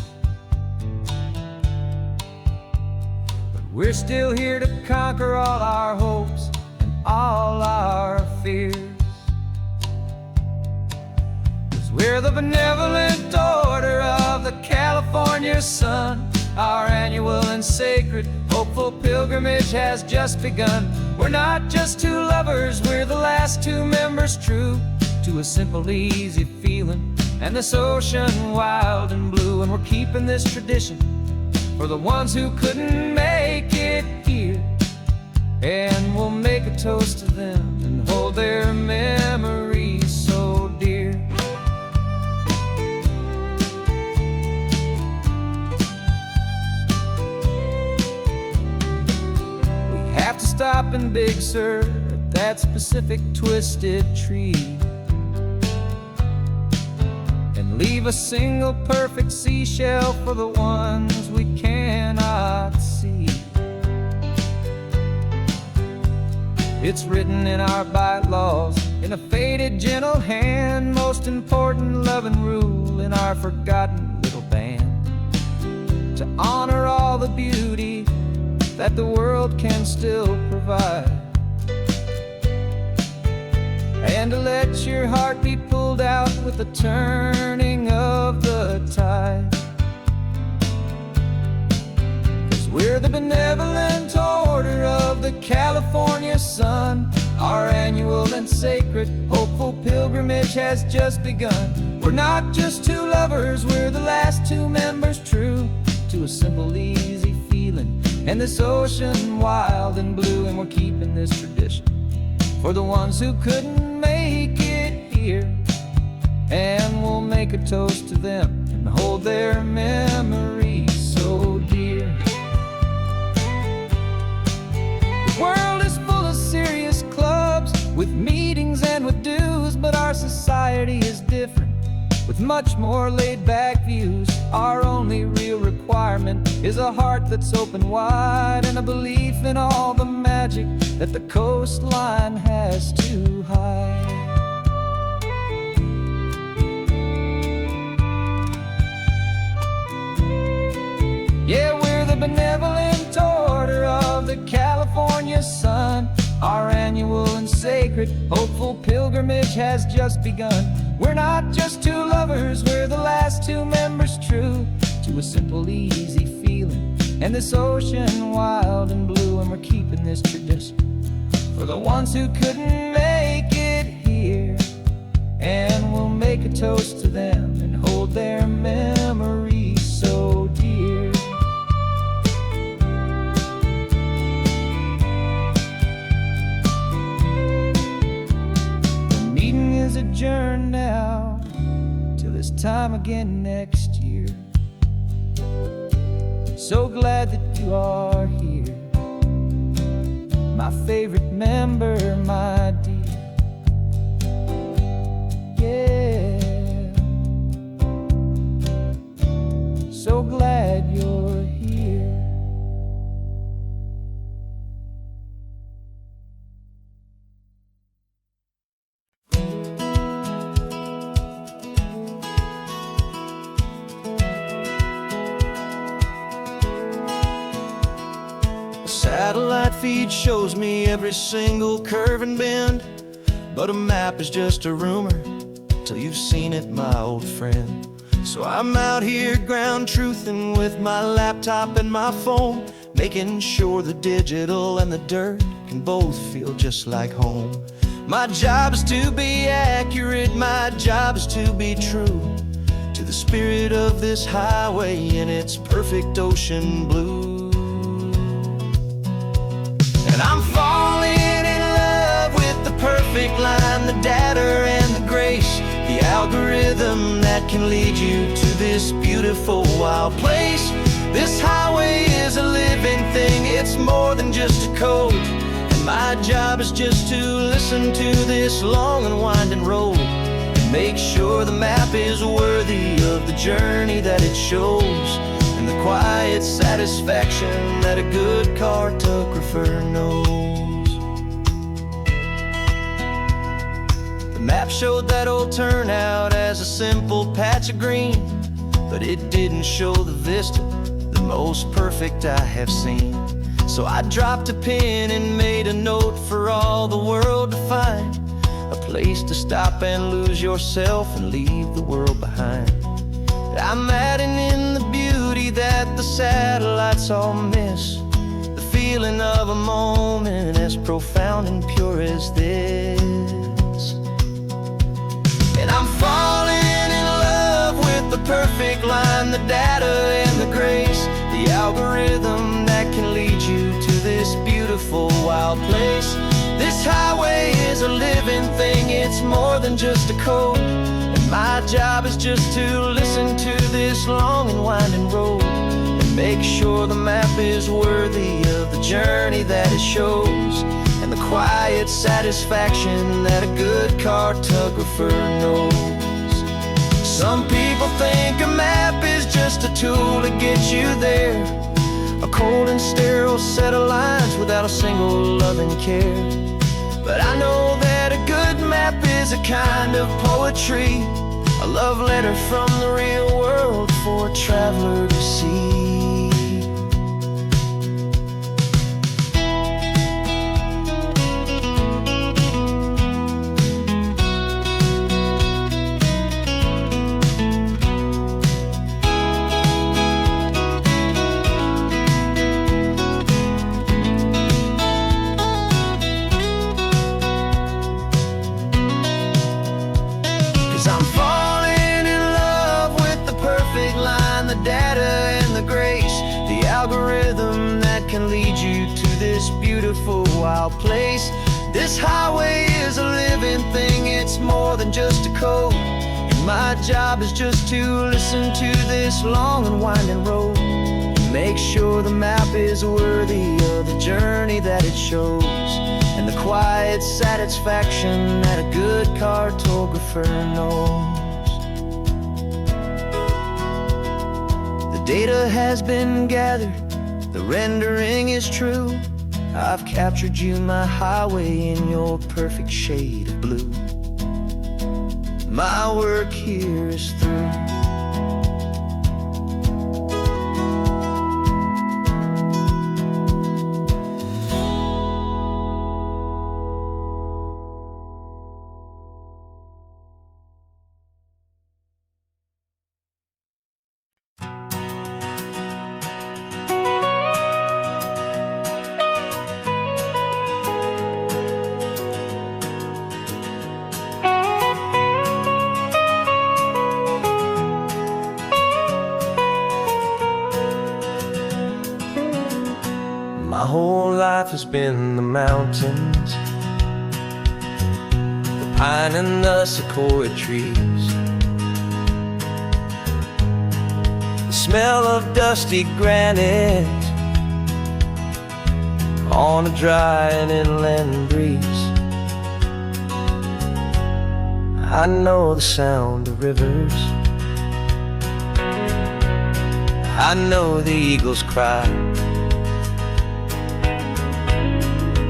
but we're still here to conquer all our hopes and all our fears. 'Cause we're the benevolent order of the California sun. Our annual and sacred hopeful pilgrimage has just begun. We're not just two lovers, we're the last two members true to a simple, easy feeling and this ocean wild and blue. And we're keeping this tradition for the ones who couldn't make it here, and we'll make a toast to them and hold their memories so dear. We have to stop in Big Sur at that specific twisted tree, leave a single perfect seashell for the ones we cannot see. It's written in our bylaws, in a faded gentle hand, most important love and rule in our forgotten little band, to honor all the beauty that the world can still provide, and to let your heart be pulled out with the turning of the tide. 'Cause we're the benevolent order of the California sun. Our annual and sacred hopeful pilgrimage has just begun. We're not just two lovers, we're the last two members true to a simple, easy feeling and this ocean wild and blue. And we're keeping this tradition for the ones who couldn't make it here. And we'll make a toast to them and hold their memories so dear. The world is full of serious clubs with meetings and with dues, but our society is different, with much more laid-back views. Our only real requirement is a heart that's open wide, and a belief in all the magic that the coastline has to hide. Yeah, we're the benevolent order of the California sun. Our annual and sacred, hopeful pilgrimage has just begun. We're not just two lovers, we're the last two members true to a simple, easy feeling. And this ocean wild and blue, and we're keeping this tradition for the ones who couldn't make it here. And we'll make a toast to them and hold their memories so dear. Adjourn now till this time again next year. So glad that you are here, my favorite member, my dear. Yeah, so glad you're here. Satellite feed shows me every single curve and bend, but a map is just a rumor till you've seen it, my old friend. So I'm out here ground truthing with my laptop and my phone, making sure the digital and the dirt can both feel just like home. My job is to be accurate, my job is to be true to the spirit of this highway in its perfect ocean blue. And I'm falling in love with the perfect line, the data and the grace, the algorithm that can lead you to this beautiful wild place. This highway is a living thing, it's more than just a code. And my job is just to listen to this long and winding road and make sure the map is worthy of the journey that it shows, and the quiet satisfaction that a good cartographer knows. The map showed that old turnout as a simple patch of green, but it didn't show the vista, the most perfect I have seen. So I dropped a pin and made a note for all the world to find, a place to stop and lose yourself and leave the world behind. I'm adding in the beauty that the satellites all miss, the feeling of a moment as profound and pure as this. And I'm falling in love with the perfect line, the data and the grace, the algorithm that can lead you to this beautiful wild place. This highway is a living thing, it's more than just a code. My job is just to listen to this long and winding road and make sure the map is worthy of the journey that it shows, and the quiet satisfaction that a good cartographer knows. Some people think a map is just a tool to get you there, a cold and sterile set of lines without a single loving care. But I know that a good map is a kind of poetry, a love letter from the real world for a traveler to see. Can lead you to this beautiful wild place. This highway is a living thing, it's more than just a code. And my job is just to listen to this long and winding road, and make sure the map is worthy of the journey that it shows, and the quiet satisfaction that a good cartographer knows. The data has been gathered, the rendering is true. I've captured you, my highway, in your perfect shade of blue. My work here is through. My whole life has been the mountains, the pine and the sequoia trees, the smell of dusty granite on a dry and inland breeze. I know the sound of rivers, I know the eagles cry,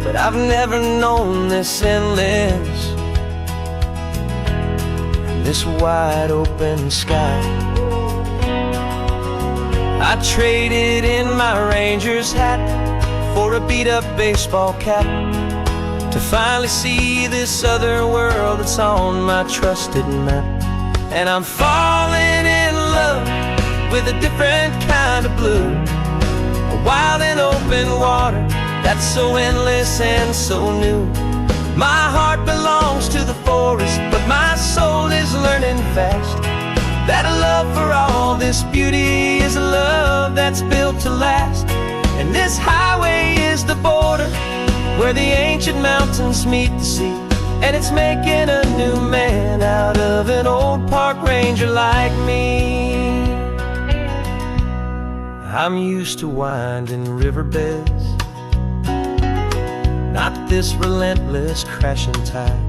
but I've never known this endless and this wide open sky. I traded in my Ranger's hat for a beat-up baseball cap to finally see this other world that's on my trusted map. And I'm falling in love with a different kind of blue, a wild and open water that's so endless and so new. My heart belongs to the forest, but my soul is learning fast that a love for all this beauty is a love that's built to last. And this highway is the border where the ancient mountains meet the sea, and it's making a new man out of an old park ranger like me. I'm used to winding riverbeds, not this relentless crashing tide.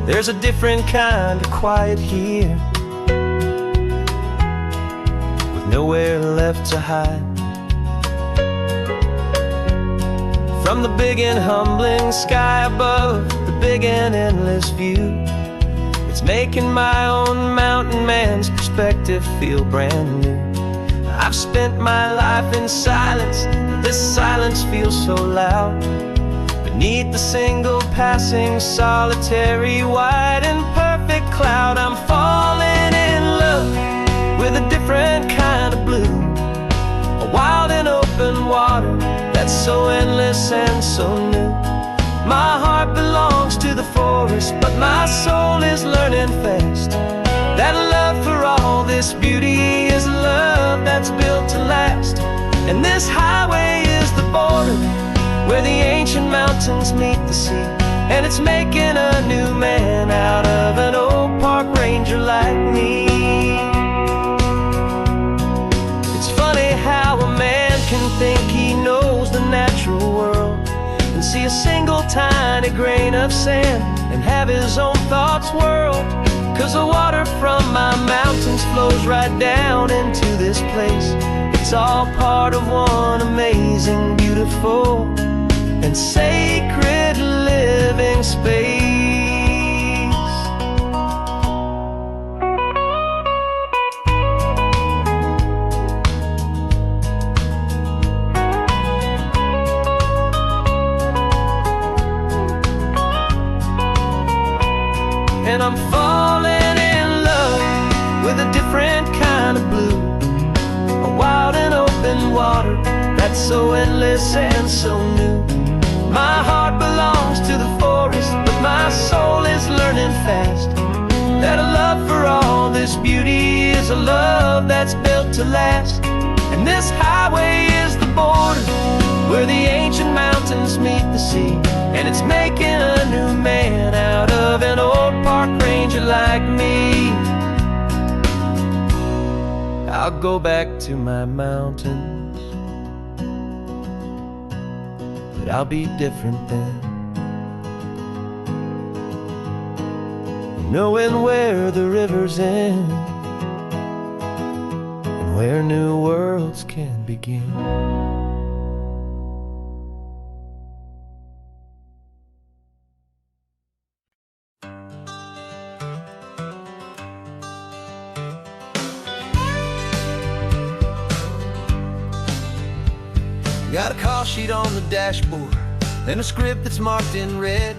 There's a different kind of quiet here, with nowhere left to hide. From the big and humbling sky above, the big and endless view, it's making my own mountain man's perspective feel brand new. I've spent my life in silence, this silence feels so loud. Beneath the single passing solitary white and perfect cloud, I'm falling in love with a different kind of blue, a wild and open water that's so endless and so new. My heart belongs to the forest, but my soul is learning fast that love for all this beauty is a love that's built to last. And this highway is the border where the ancient mountains meet the sea, and it's making a new man out of an old park ranger like me. It's funny how a man can think he knows the natural world and see a single tiny grain of sand and have his own thoughts whirled. 'Cause the water from my mountains flows right down into this place. It's all part of one amazing, beautiful, and sacred living space. And I'm falling in love with a different kind of blue, a wild and open water that's so endless and so new. My heart belongs to the forest, but my soul is learning fast that a love for all this beauty is a love that's built to last. And this highway is the border where the ancient mountains meet the sea, and it's making a new man out of an old park ranger like me. I'll go back to my mountains, but I'll be different then, knowing where the rivers end and where new worlds can begin. Got a call sheet on the dashboard and a script that's marked in red.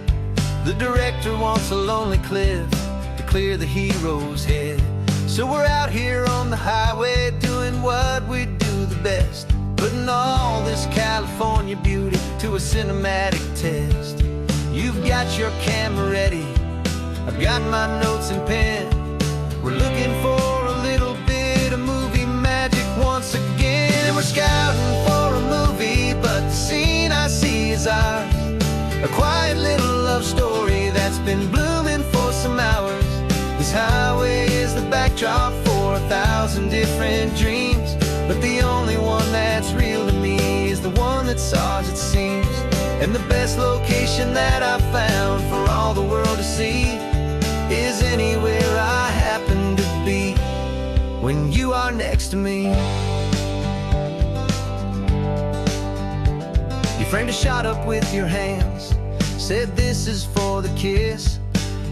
The director wants a lonely cliff to clear the hero's head. So we're out here on the highway doing what we do the best, putting all this California beauty to a cinematic test. You've got your camera ready, I've got my notes and pen. We're looking for a little bit of movie magic once again. And we're scouting for a movie, but the scene I see is ours. A quiet little love story that's been blooming for some hours. This highway is the backdrop for 1,000 different dreams, but the only one that's real to me is the one that's ours, it seems. And the best location that I've found for all the world to see is anywhere I happen to be when you are next to me. You framed a shot up with your hands, said this is for the kiss,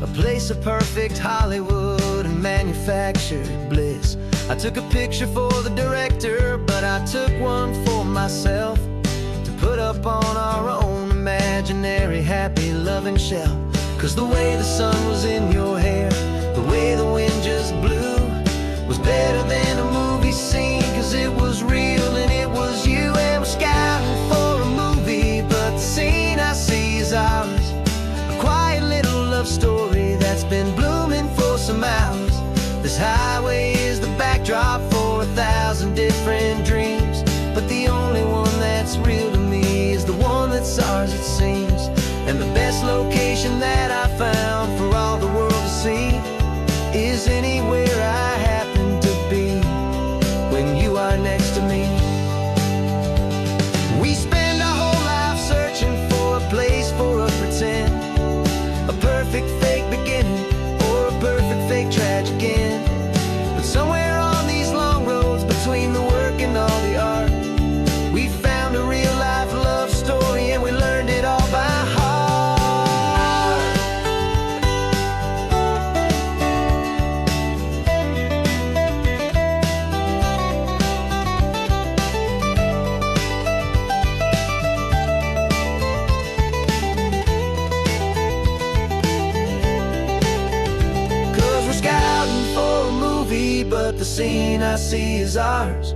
a place of perfect Hollywood and manufactured bliss. I took a picture for the director, but I took one for myself to put up on our own imaginary happy loving shelf. Cause the way the sun was in your hair, the way the wind just blew, was better than a movie scene, cause it was real and it was you. And we're scouting for a movie, but the scene I see is ours. A quiet little love story that's been blooming for some hours. This highway is the backdrop for 1,000 different dreams, but the only one that's real to me is the one that's ours, it seems. And the best location that I found for all the world to see is anywhere I happen to be when you are next to me. We spend our whole life searching for a place for a pretend, a perfect fake beginning or a perfect fake tragic end. But somewhere on these long roads between the work and all the art, we found a real life love story and we learned it all by heart. But the scene I see is ours.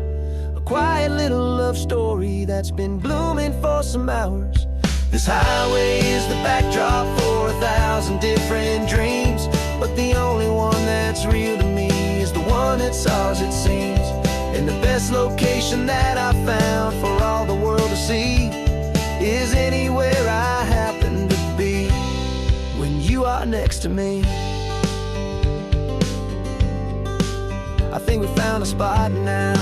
A quiet little love story that's been blooming for some hours. This highway is the backdrop for 1,000 different dreams, but the only one that's real to me is the one that's ours, it seems. And the best location that I found for all the world to see is anywhere I happen to be when you are next to me. I think we found a spot now.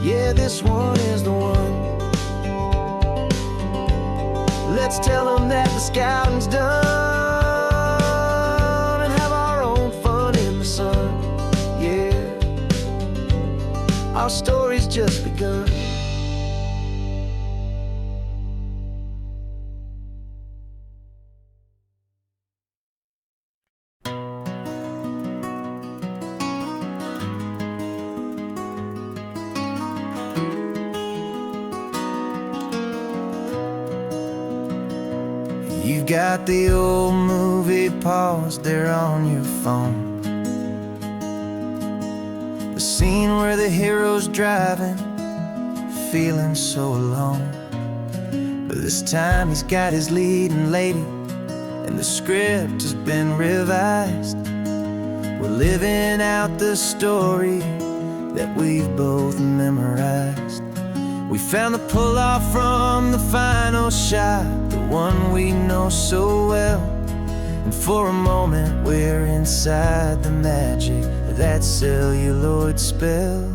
Yeah, this one is the one. Let's tell them that the scouting's done and have our own fun in the sun. Yeah, our story's just begun. You've got the old movie paused there on your phone, the scene where the hero's driving, feeling so alone. But this time he's got his leading lady, and the script has been revised. We're living out the story that we've both memorized. We found the pull-off from the final shot, the one we know so well. And for a moment we're inside the magic of that celluloid spell.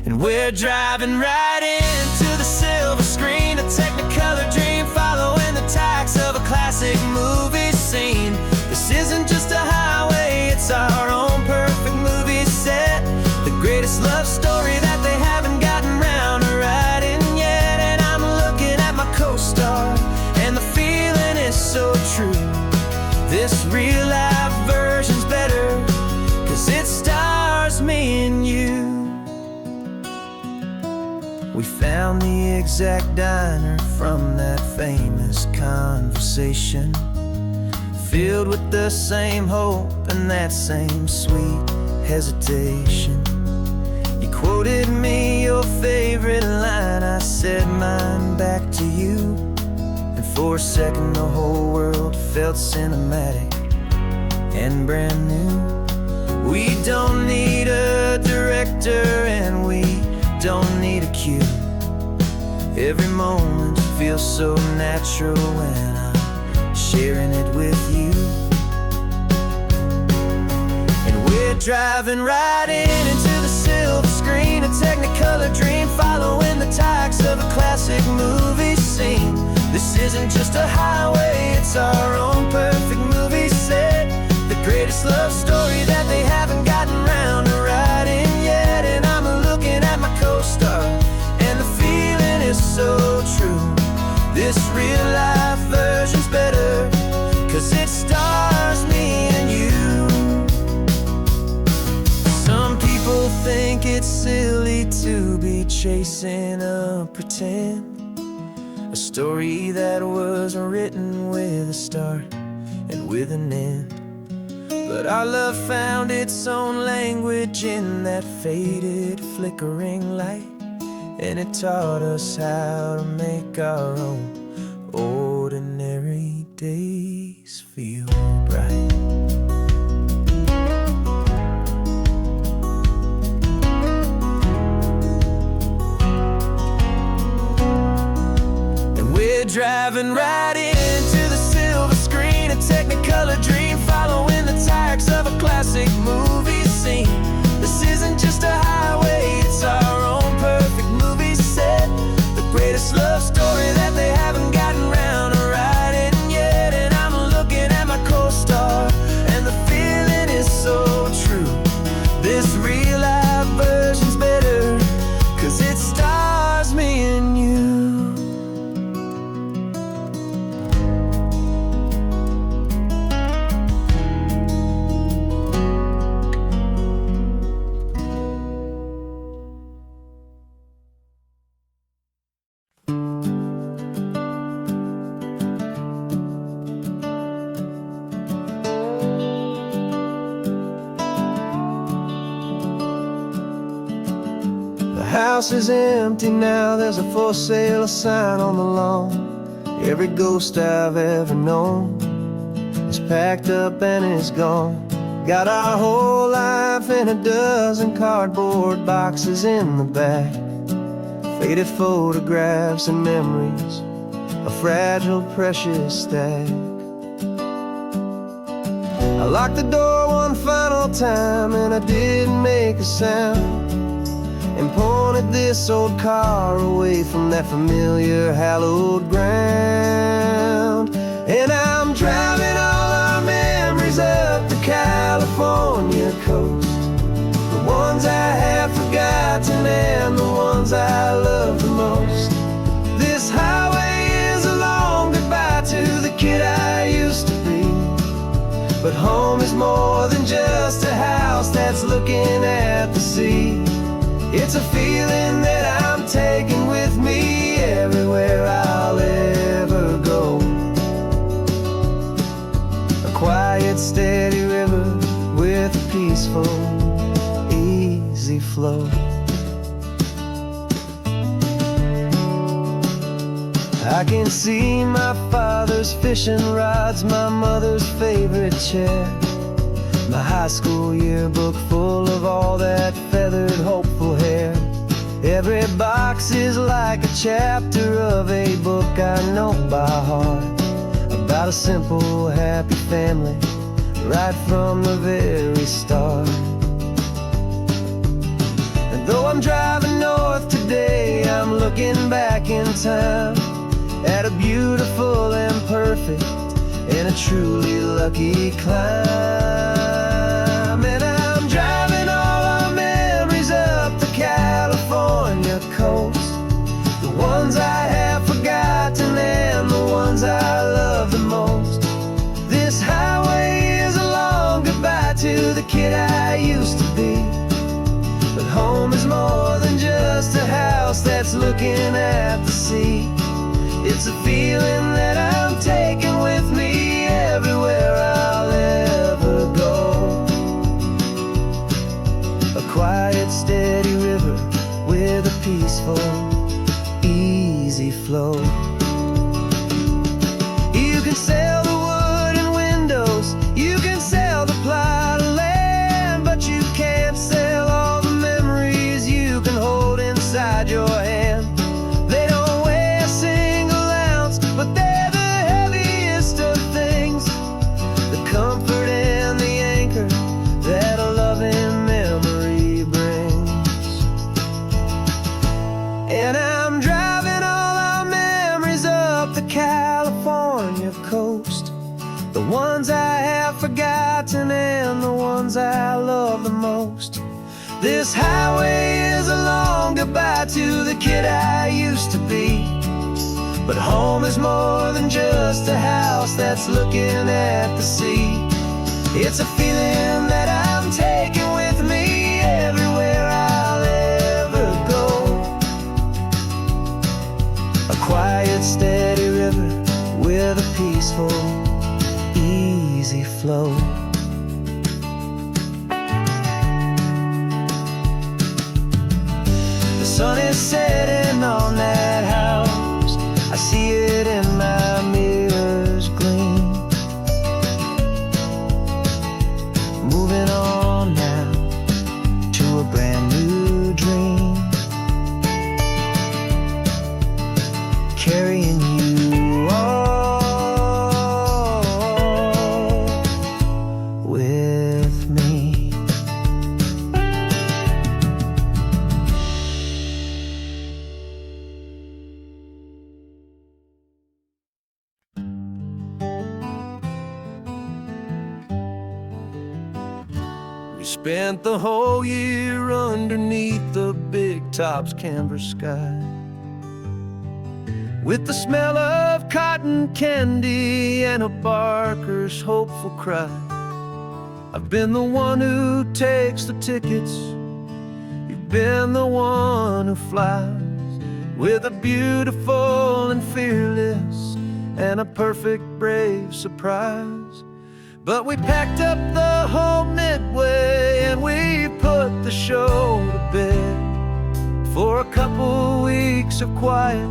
And we're driving right into the silver screen, a Technicolor dream following the tacks of a classic movie scene. This isn't just a highway, it's our own perfect movie set, the greatest love story that they haven't gotten round to writing yet. And I'm looking at my co-star, and the feeling is so true. This real life version's better, 'cause it stars me and you. We found the exact diner from that famous conversation, filled with the same hope and that same sweet hesitation. You quoted me your favorite line, I said mine back to you. And for a second the whole world felt cinematic and brand new. We don't need a director and we don't need a cue. Every moment feels so natural when I'm sharing it with you. And we're driving right into the silver screen, a Technicolor dream following the tacks of a classic movie scene. This isn't just a highway, it's our own perfect movie set, the greatest love story that they haven't gotten round to writing yet. And I'm looking at my co-star, and the feeling is so true. This real life version's better, 'cause it stars me and you. Some people think it's silly to be chasing a pretend, a story that was written with a start and with an end. But our love found its own language in that faded, flickering light, and it taught us how to make our own ordinary days feel bright. And we're driving right into the silver screen, a Technicolor dream following the tacks of a classic movie scene. This isn't just a highway, it's our own perfect movie set, the greatest love story that they haven't gotten round to writing yet. And I'm looking at my co-star, and the feeling is so true. This real life version's better, 'cause it stars me and you. The house is empty now, there's a for sale sign on the lawn. Every ghost I've ever known is packed up and is gone. Got our whole life in a dozen cardboard boxes in the back, faded photographs and memories, a fragile, precious stack. I locked the door one final time and I didn't make a sound, and pointed this old car away from that familiar hallowed ground. And I'm driving all our memories up the California coast, the ones I have forgotten and the ones I love the most. This highway is a long goodbye to the kid I used to be, but home is more than just a house that's looking at the sea. It's a feeling that I'm taking with me everywhere I'll ever go. A quiet, steady river with a peaceful, easy flow. I can see my father's fishing rods, my mother's favorite chair, my high school yearbook full of all that feathered, hopeful hair. Every box This is like a chapter of a book I know by heart, about a simple, happy family, right from the very start. And though I'm driving north today, I'm looking back in time at a beautiful and perfect and a truly lucky climb. And I'm driving all our memories up the California coast, the ones I have forgotten and the ones I love the most. This highway is a long goodbye to the kid I used to be, but home is more than just a house that's looking at the sea. It's a feeling that I'm taking with me everywhere I'll ever go. A quiet, steady river with a peaceful, easy flow. You can sail the wooden windows, you can sail the plot of land, but you can't sail all the memories you can hold inside your hand. They don't weigh a single ounce, but they're the heaviest of things, the comfort and the anchor that a loving memory brings. And I'm driving all our memories up the California coast, the ones I have forgotten and the ones I love the most. This highway is a long goodbye to the kid I used to be, but home is more than just a house that's looking at the sea. It's a feeling that I'm taking with me everywhere I'll ever go. A quiet, steady river with a peaceful, easy flow. The sun is setting on that house, I see it in my mirror's gleam. Moving on now to a brand new dream, carrying you all with me. We spent the whole year underneath the big top's canvas sky, with the smell of cotton candy and a barker's hopeful cry. I've been the one who takes the tickets, you've been the one who flies, with a beautiful and fearless and a perfect brave surprise. But we packed up the whole Midway and we put the show to bed, for a couple weeks of quiet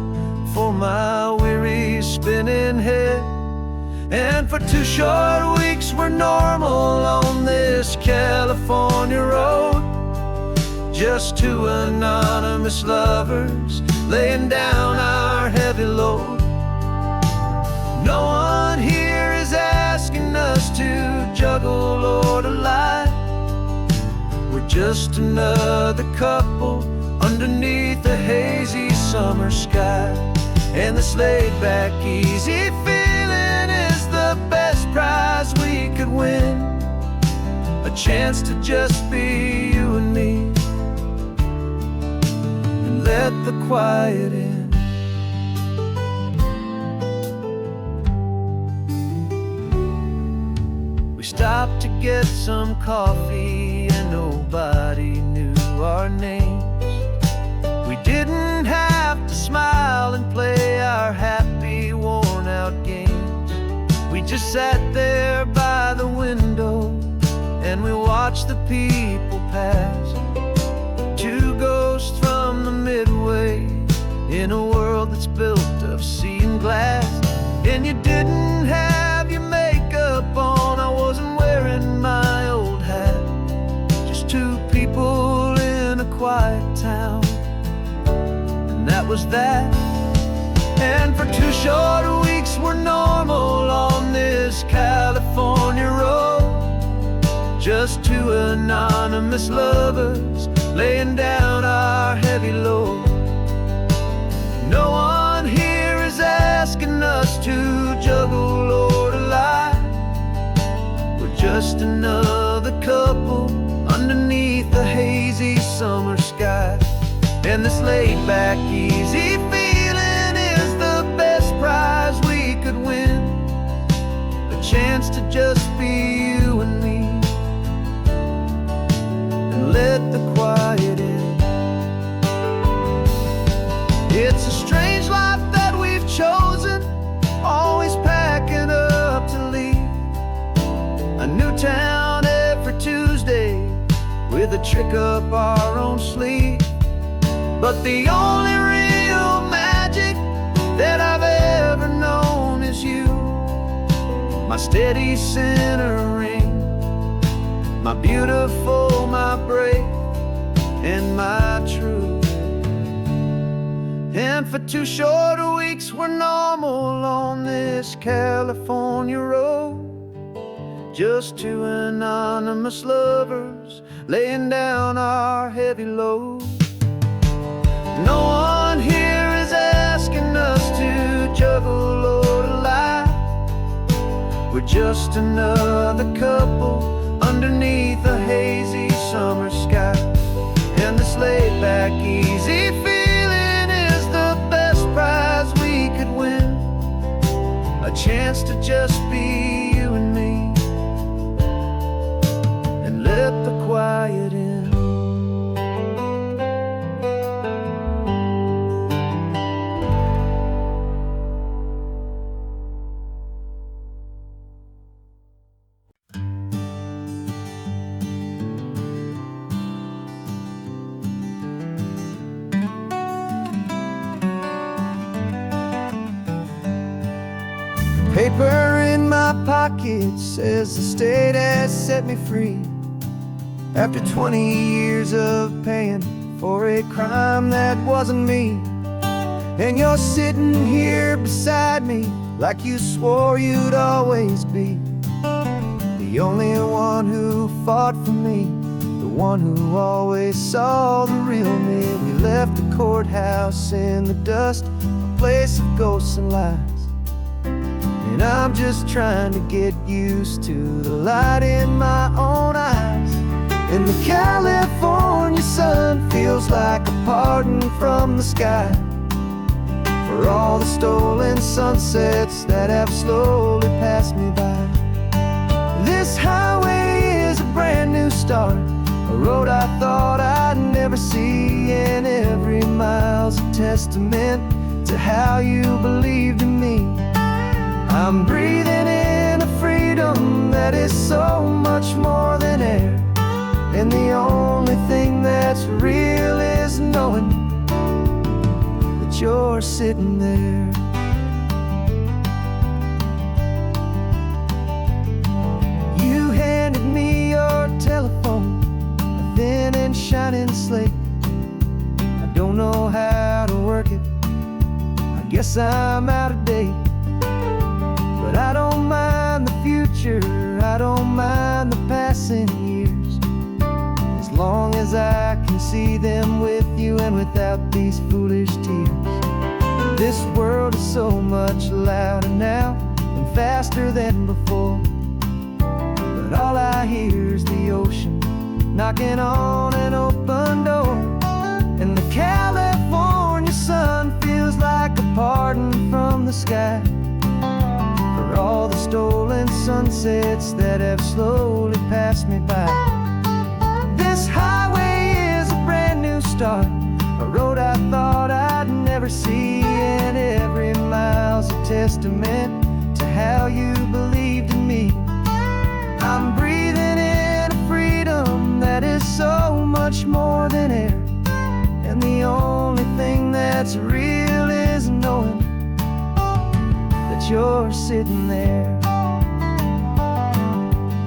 for my weary spinning head. And for 2 short weeks we're normal on this California road, just 2 anonymous lovers laying down our heavy load. No one here is asking us to juggle or to lie, we're just another couple underneath the hazy summer sky. And this laid-back, easy feeling is the best prize we could win, a chance to just be you and me, and let the quiet in. We stopped to get some coffee and nobody knew our names. We didn't have to smile and play our happy, worn-out games. We just sat there by the window and we watched the people pass, 2 ghosts from the Midway in a world that's built of sea and glass. And you didn't have your makeup on, I wasn't wearing my old hat, just 2 people in a quiet town. And was that. And for 2 short weeks we're normal on this California road. Just 2 anonymous lovers laying down our heavy load. No one here is asking us to juggle or to lie. We're just another couple underneath the hazy summer sky. And this laid-back, easy feeling is the best prize we could win. A chance to just be you and me, and let the quiet in. It's a strange life that we've chosen, always packing up to leave. A new town every Tuesday, with a trick up our own sleeve. But the only real magic that I've ever known is you. My steady centering, my beautiful, my brave, and my true. And for 2 short weeks we're normal on this California road. Just 2 anonymous lovers laying down our heavy load. No one here is asking us to juggle or to lie. We're just another couple underneath a hazy summer sky. And this laid-back, easy feeling is the best prize we could win. A chance to just be you and me, and let the quiet in. Paper in my pocket says the state has set me free. After 20 years of paying for a crime that wasn't me. And you're sitting here beside me like you swore you'd always be. The only one who fought for me, the one who always saw the real me. We left the courthouse in the dust, a place of ghosts and lies. And I'm just trying to get used to the light in my own eyes. And the California sun feels like a pardon from the sky for all the stolen sunsets that have slowly passed me by. This highway is a brand new start, a road I thought I'd never see. And every mile's a testament to how you believed in me. I'm breathing in a freedom that is so much more than air. And the only thing that's real is knowing that you're sitting there. You handed me your telephone, a thin and shining slate. I don't know how to work it, I guess I'm out of date. But I don't mind the future, I don't mind the passing years, as long as I can see them with you and without these foolish tears. This world is so much louder now and faster than before, but all I hear is the ocean knocking on an open door. And the California sun feels like a pardon from the sky for all the stolen sunsets that have slowly passed me by. This highway is a brand new start, a road I thought I'd never see. And every mile's a testament to how you believed in me. I'm breathing in a freedom that is so much more than air. And the only thing that's real is knowing that you're sitting there.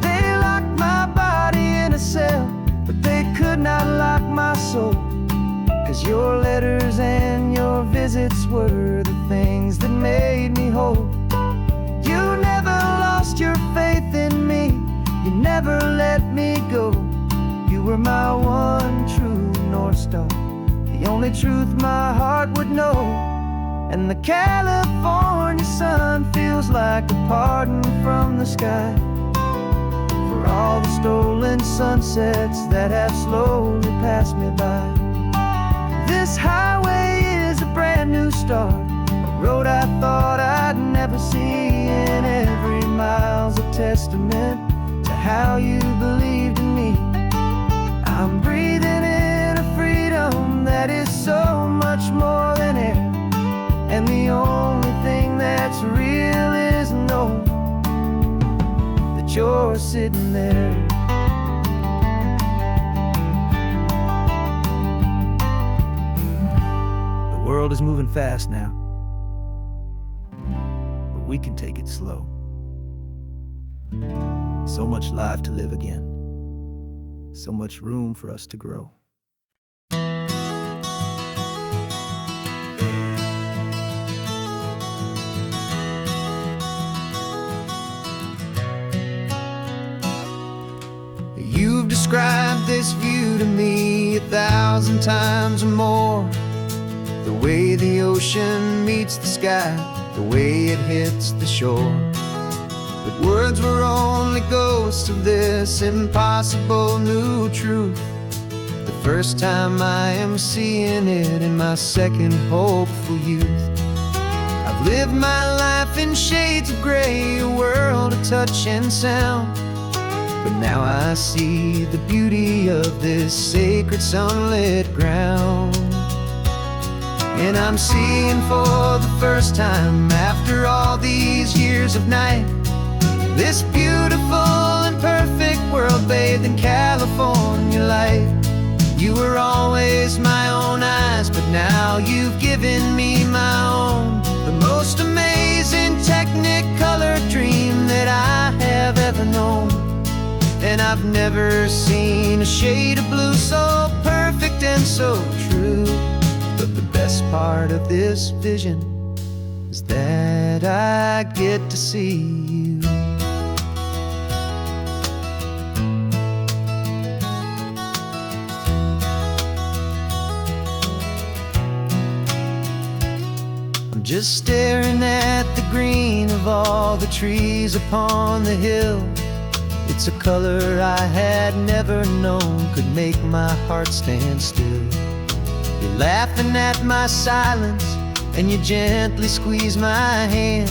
They locked my body in a cell, but they could not lock my soul, 'cause your letters and your visits were the things that made me whole. You never lost your faith in me, you never let me go. You were my one true North Star, the only truth my heart would know. And the California sun feels like a pardon from the sky for all the stolen sunsets that have slowly passed me by. This highway is a brand new start, a road I thought I'd never see, and every mile's a testament to how you believed in me. I'm breathing in a freedom that is so much more than air, and the only thing that's real is knowing that you're sitting there. The world is moving fast now, but we can take it slow. So much life to live again, so much room for us to grow. You've described this view to me 1,000 times or more. The way the ocean meets the sky, the way it hits the shore. But words were only ghosts of this impossible new truth. The first time I am seeing it in my second hopeful youth. I've lived my life in shades of gray, a world of touch and sound. But now I see the beauty of this sacred sunlit ground. And I'm seeing for the first time, after all these years of night, this beautiful and perfect world bathed in California light. You were always my own eyes, but now you've given me my own. The most amazing Technicolor dream that I have ever known. And I've never seen a shade of blue so perfect and so true. But the best part of this vision is that I get to see you. I'm just staring at the green of all the trees upon the hill. It's a color I had never known could make my heart stand still. You're laughing at my silence, and you gently squeeze my hand.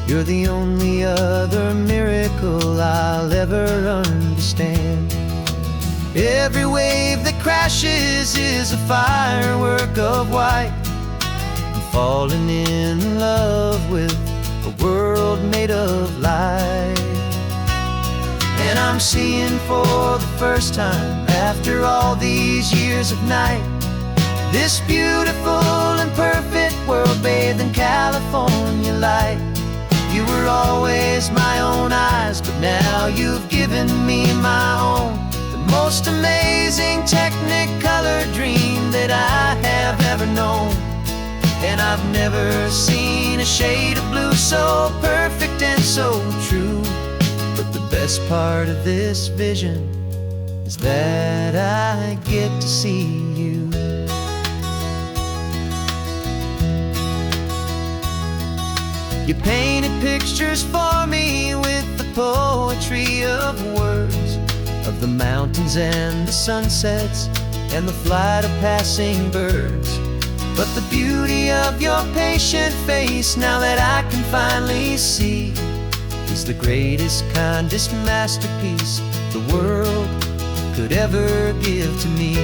You're the only other miracle I'll ever understand. Every wave that crashes is a firework of white. I'm falling in love with a world made of light. And I'm seeing for the first time, after all these years of night, this beautiful and perfect world bathed in California light. You were always my own eyes, but now you've given me my own. The most amazing Technicolor dream that I have ever known. And I've never seen a shade of blue so perfect and so true. But the best part of this vision is that I get to see you. You painted pictures for me with the poetry of words, of the mountains and the sunsets and the flight of passing birds. But the beauty of your patient face, now that I can finally see, is the greatest, kindest masterpiece the world could ever give to me.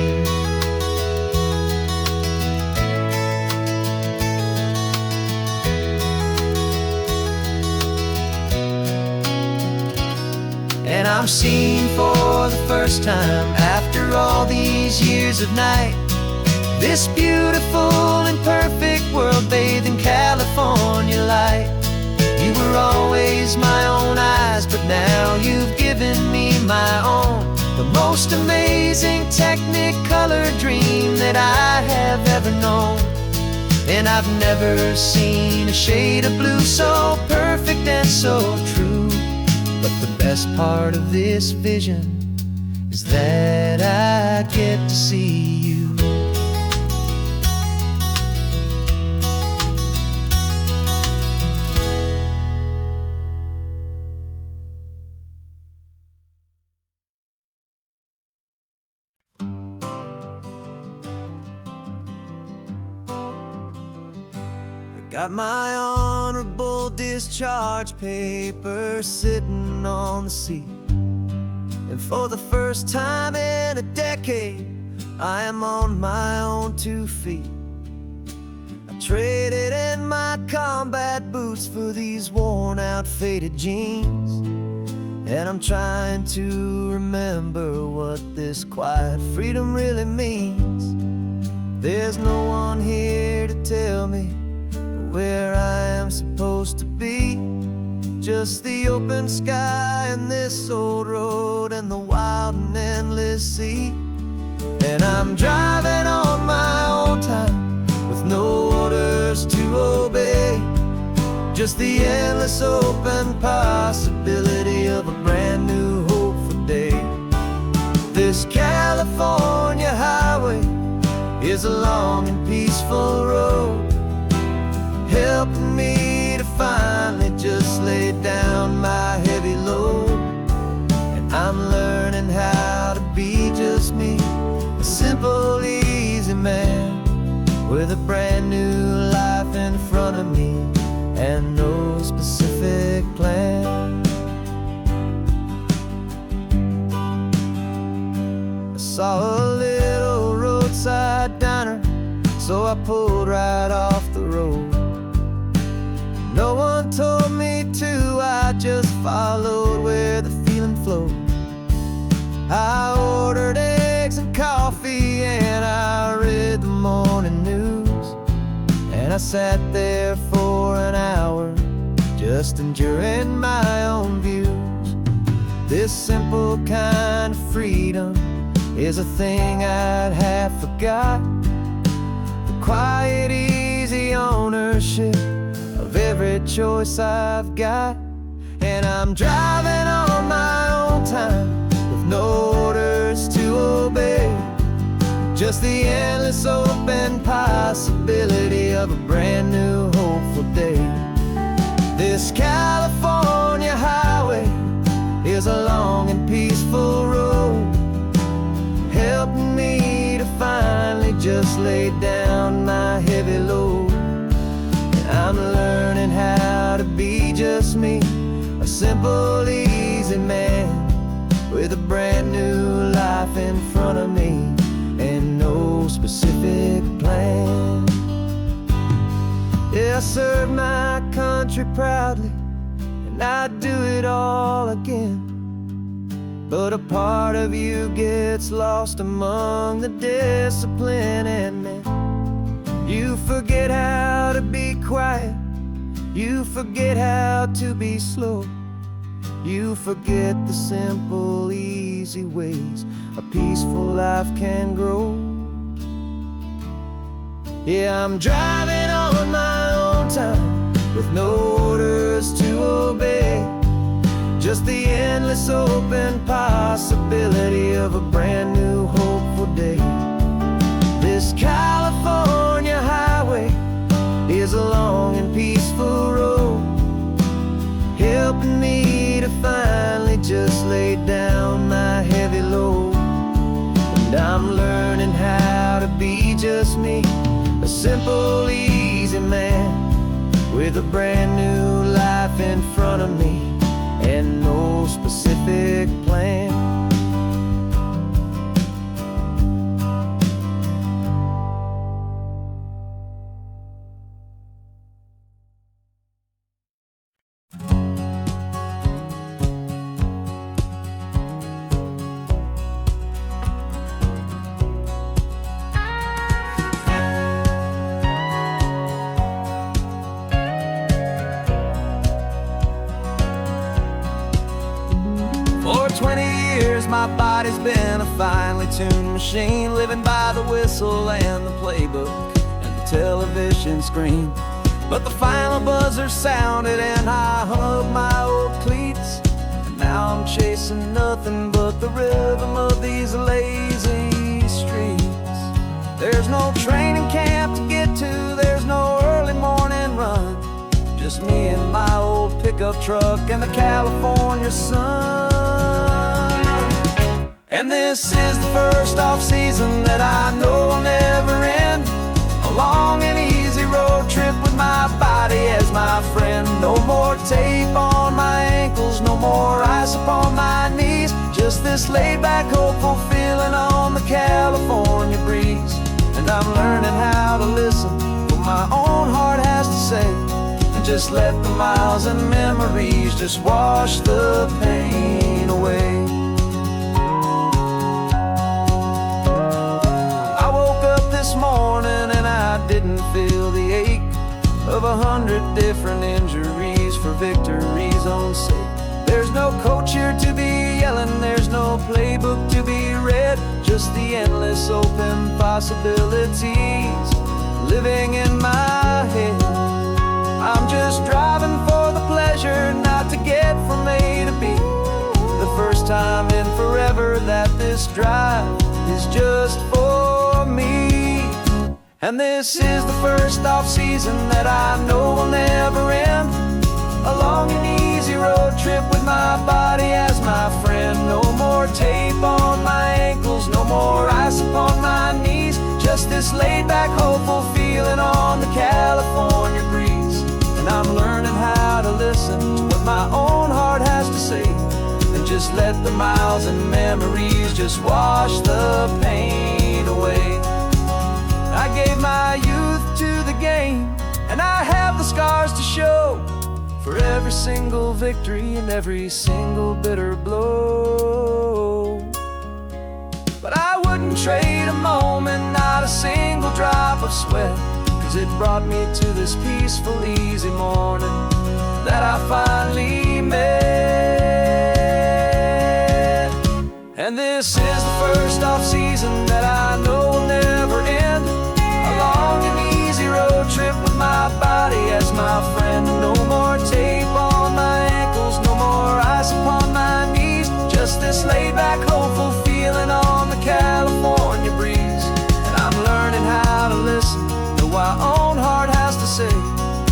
And I'm seeing for the first time, after all these years of night, this beautiful and perfect world bathed in California light. You were always my own eyes, but now you've given me my own. The most amazing Technicolor dream that I have ever known. And I've never seen a shade of blue so perfect and so true. But the best part of this vision is that I get to see you. Got my honorable discharge paper sitting on the seat, and for the first time in a decade I am on my own 2 feet. I traded in my combat boots for these worn out faded jeans, and I'm trying to remember what this quiet freedom really means. There's no one here to tell me where I am supposed to be, just the open sky and this old road and the wild and endless sea. And I'm driving on my own time with no orders to obey, just the endless open possibility of a brand new hopeful day. This California highway is a long and peaceful road, helping me to finally just lay down my heavy load. And I'm learning how to be just me, a simple, easy man with a brand new life in front of me and no specific plan. I saw a little roadside diner, so I pulled right off the road. No one told me to, I just followed where the feeling flowed. I ordered eggs and coffee and I read the morning news, and I sat there for an hour just enduring my own views. This simple kind of freedom is a thing I'd half forgot, the quiet, easy ownership of every choice I've got. And I'm driving on my own time with no orders to obey, just the endless open possibility of a brand new hopeful day. This California highway is a long and peaceful road, helping me to finally just lay down my heavy load. I'm learning how to be just me, a simple, easy man with a brand new life in front of me and no specific plan. Yeah, I served my country proudly and I'd do it all again, but a part of you gets lost among the discipline, and then you forget how to be quiet, you forget how to be slow, you forget the simple, easy ways a peaceful life can grow. Yeah, I'm driving on my own time with no orders to obey, just the endless open possibility of a brand new hopeful day. This California highway is a long and peaceful road, helping me to finally just lay down my heavy load. And I'm learning how to be just me, a simple, easy man with a brand new life in front of me and no specific plan. For 20 years my body's been a finely tuned machine, living by the whistle and the playbook and the television screen. But the final buzzer sounded and I hung up my old cleats. And now I'm chasing nothing but the rhythm of these lazy streets. There's no training camp to get to, there's no early morning run. Just me and my old pickup truck and the California sun. And this is the first off-season that I know will never end. A long and easy road trip with my body as my friend. No more tape on my ankles, no more ice upon my knees. Just this laid-back, hopeful feeling on the California breeze. And I'm learning how to listen to what my own heart has to say, and just let the miles and memories just wash the pain away. I woke up this morning and I didn't feel the ache of 100 different injuries for victories on sake. There's no coach here to be yelling, there's no playbook to be read, just the endless open possibilities living in my head. I'm just driving for the pleasure, not to get from A to B. The first time in forever that this drive is just for me. And this is the first off-season that I know will never end. A long and easy road trip with my body as my friend. No more tape on my ankles, no more ice upon my knees. Just this laid-back, hopeful feeling on the California breeze. And I'm learning how to listen to what my own heart has to say, and just let the miles and memories just wash the pain away. I gave my youth to the game, and I have the scars to show for every single victory and every single bitter blow. But I wouldn't trade a moment, not a single drop of sweat, 'cause it brought me to this peaceful, easy morning that I finally met. And this is the first off-season that I know will never end. A long and easy road trip with my body as my friend. No more tape on my ankles, no more ice upon my knees. Just this laid-back, hopeful feeling on the California breeze. And I'm learning how to listen to what my own heart has to say,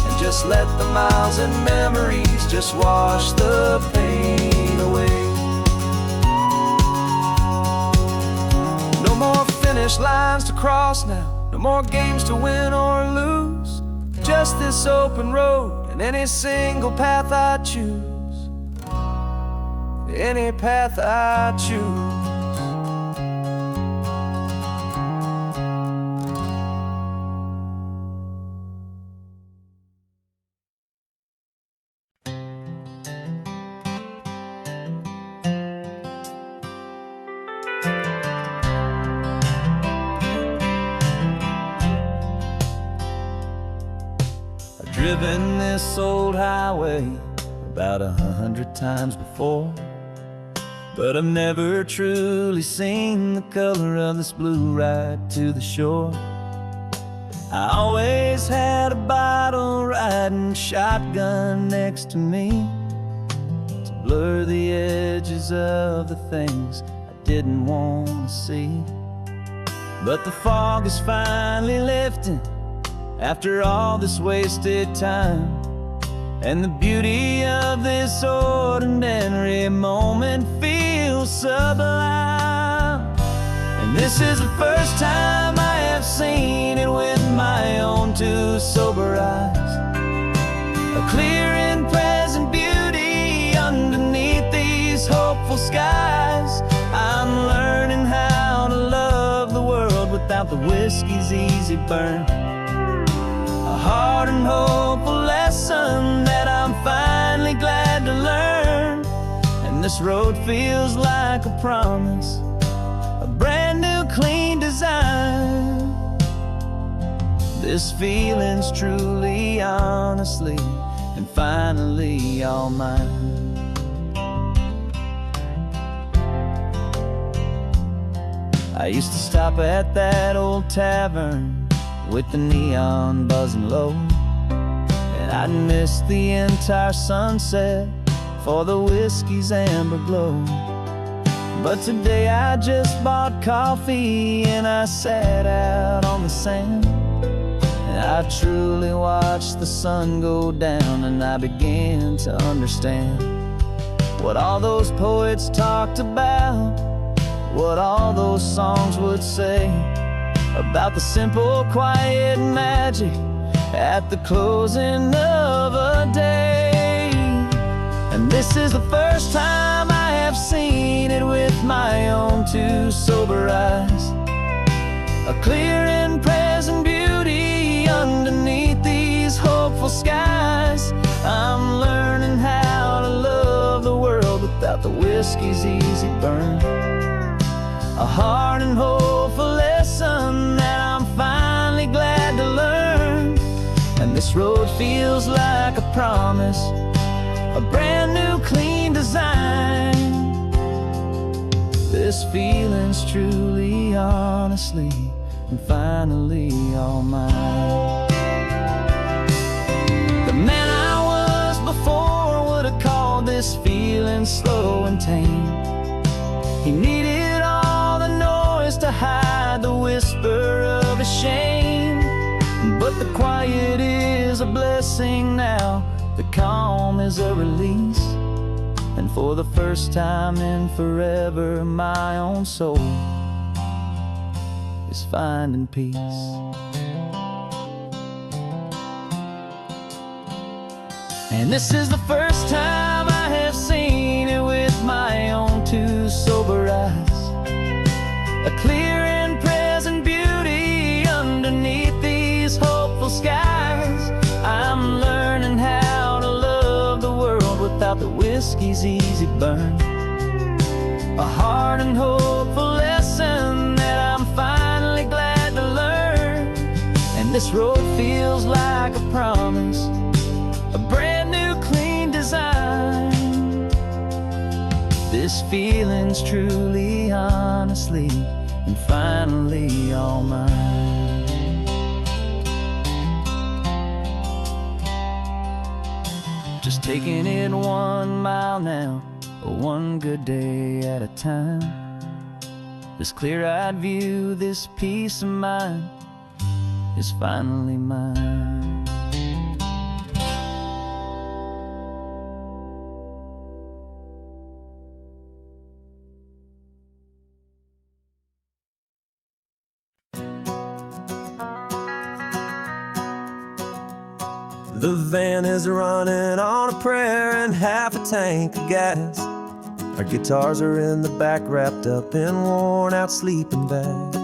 and just let the miles and memories just wash the pain away. No more finish lines to cross now, no more games to win or lose. Just this open road and any single path I choose. Any path I choose. Driven this old highway about 100 times before, but I've never truly seen the color of this blue right to the shore. I always had a bottle riding shotgun next to me to blur the edges of the things I didn't want to see. But the fog is finally lifting after all this wasted time, and the beauty of this ordinary moment feels sublime. And this is the first time I have seen it with my own two sober eyes. A clear and present beauty underneath these hopeful skies. I'm learning how to love the world without the whiskey's easy burn. A hard and hopeful lesson that I'm finally glad to learn. And this road feels like a promise, a brand new clean design. This feeling's truly, honestly, and finally all mine. I used to stop at that old tavern with the neon buzzing low. And I'd miss the entire sunset for the whiskey's amber glow. But today I just bought coffee and I sat out on the sand, and I truly watched the sun go down, and I began to understand what all those poets talked about, what all those songs would say about the simple, quiet magic at the closing of a day. And this is the first time I have seen it with my own two sober eyes, a clear and present beauty underneath these hopeful skies. I'm learning how to love the world without the whiskey's easy burn, a hard and hopeful lesson that I'm finally glad to learn. And this road feels like a promise, a brand new clean design. This feeling's truly, honestly, and finally all mine. The man I was before would have called this feeling slow and tame. He needed all the noise to hide the whisper of his shame. But the quiet is a blessing now, the calm is a release, and for the first time in forever my own soul is finding peace. And this is the first time I have seen it with my own two sober eyes, a clear and present beauty underneath these hopeful skies. I'm learning how to love the world without the whiskey's easy burn, a hard and hopeful lesson that I'm finally glad to learn. And this road feels like a promise, a brand new clean design. This feeling's truly, honestly, and finally all mine. Just taking it 1 mile now, one good day at a time. This clear-eyed view, this peace of mind is finally mine. The van is running on a prayer and half a tank of gas. Our guitars are in the back, wrapped up in worn-out sleeping bags.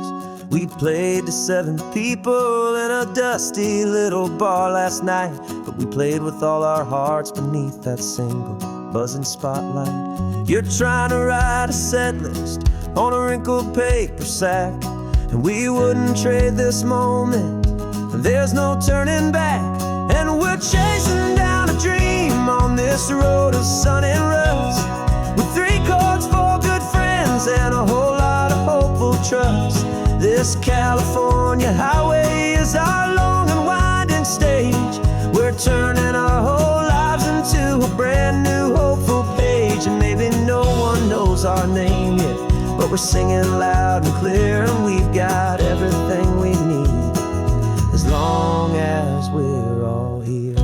We played to 7 people in a dusty little bar last night, but we played with all our hearts beneath that single buzzing spotlight. You're trying to write a set list on a wrinkled paper sack, and we wouldn't trade this moment. There's no turning back. And we're chasing down a dream on this road of sun and rust, with 3 chords, 4 good friends, and a whole lot of hopeful trust. This California highway is our long and winding stage. We're turning our whole lives into a brand new hopeful page. And maybe no one knows our name yet, but we're singing loud and clear, and we've got everything we need as long as we're all here.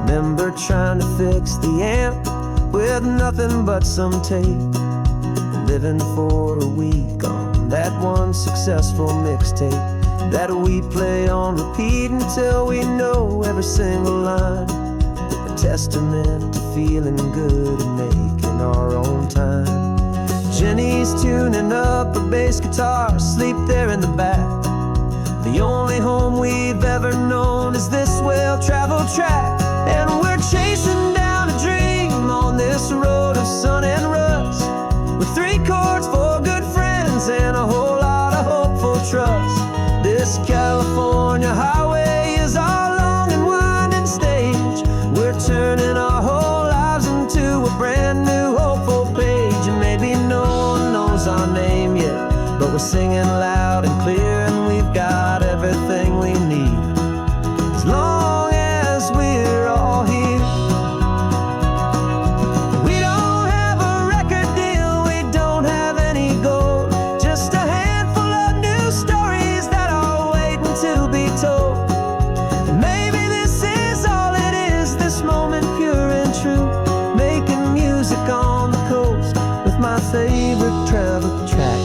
Remember trying to fix the amp with nothing but some tape, and living for a week on that one successful mixtape that we play on repeat until we know every single line. A testament to feeling good and making our own time. Jenny's tuning up her bass guitar, asleep there in the back. The only home we've ever known is this well-traveled track. And we're chasing down a dream on this road of sun and rust, with 3 chords, 4 good friends, and a whole lot of hopeful trust. This California highway is our long and winding stage. We're turning our whole lives into a brand new hopeful page. And maybe no one knows our name yet, but we're we're singing loud and clear, and we've got everything we need, as long as we're all here. We don't have a record deal, we don't have any gold, just a handful of new stories that are waiting to be told. And maybe this is all it is, this moment pure and true, making music on the coast with my favorite travel track.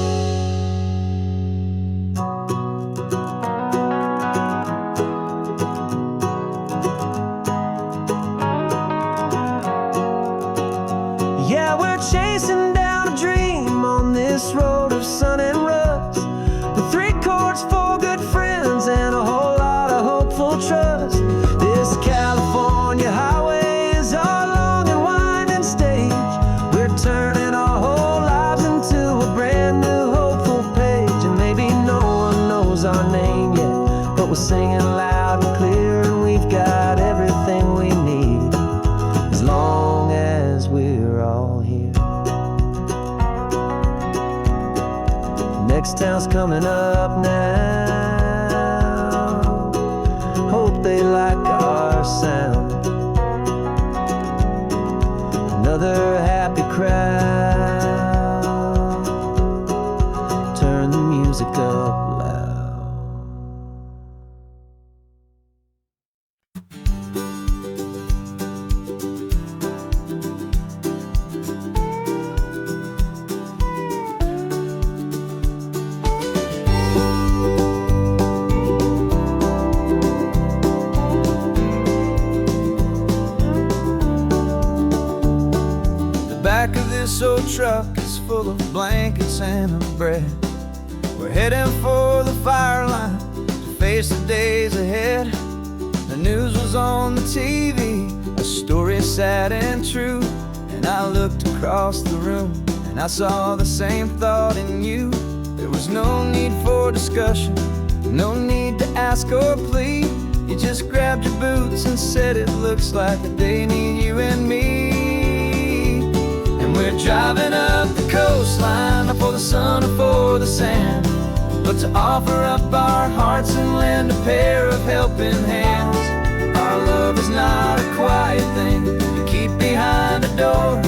Yeah, we're chasing down a dream on this road of sun and rust, with 3 chords, 4 good friends, and a whole lot of hopeful trust. This California highway is our long and winding stage. We're turning our whole lives into a brand new hopeful page. And maybe no one knows our name yet, but we're singing loud and clear, and we've got everything we need, as long as we're all here. Next town's coming up now, hope they like our sound. Another happy crowd, turn the music up loud. The back of this old truck is full of blankets and of bread. We're heading for the fire line to face the days ahead. The news was on the TV, a story sad and true. And I looked across the room and I saw the same thought in you. There was no need for discussion, no need to ask or plead. You just grabbed your boots and said it looks like they need you and me. And we're driving up the coastline, not for the sun or for the sand, but to offer up our hearts and lend a pair of helping hands. Our love is not a quiet thing you keep behind a door.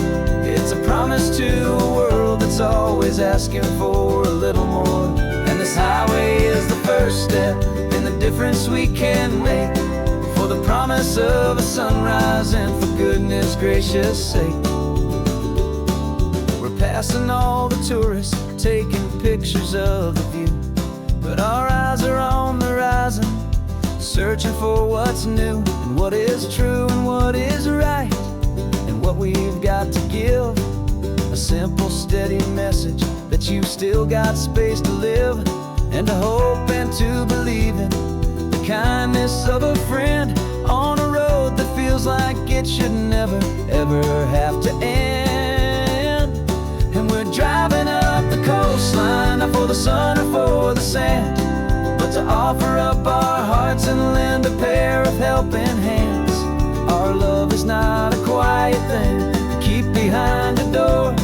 It's a promise to a world that's always asking for a little more. And this highway is the first step in the difference we can make, for the promise of a sunrise and for goodness gracious sake. We're passing all the tourists, taking pictures of the view, but our eyes are on the horizon, searching for what's new and what is true and what is right, and what we've got to give. A simple, steady message that you've still got space to live, and to hope and to believe in the kindness of a friend on a road that feels like it should never, ever have to end. And we're driving up the coastline, not for the sun or for the sand, but to offer up our hearts and lend a pair of helping hands. Our love is not a quiet thing to keep behind a door.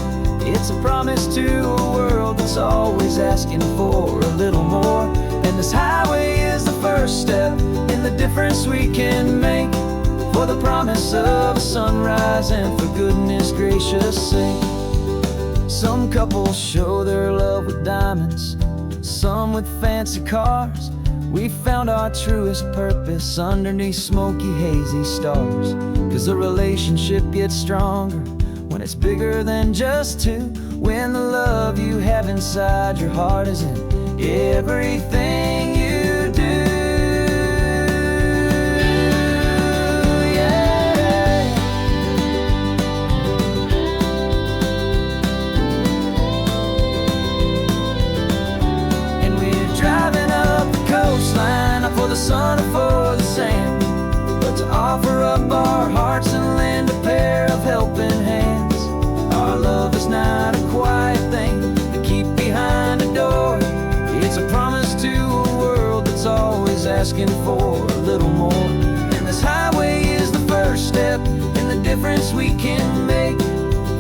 It's a promise to a world that's always asking for a little more. And this highway is the first step in the difference we can make, for the promise of a sunrise and for goodness gracious sake. Some couples show their love with diamonds, some with fancy cars. We found our truest purpose underneath smoky, hazy stars. 'Cause the relationship gets stronger when it's bigger than just two, when the love you have inside your heart is in everything you do. Yeah. And we're driving up the coastline, not for the sun or for the sand, but to offer up our hearts and lend a pair of helping hands. Our love is not a quiet thing to keep behind a door. It's a promise to a world that's always asking for a little more. And this highway is the first step in the difference we can make,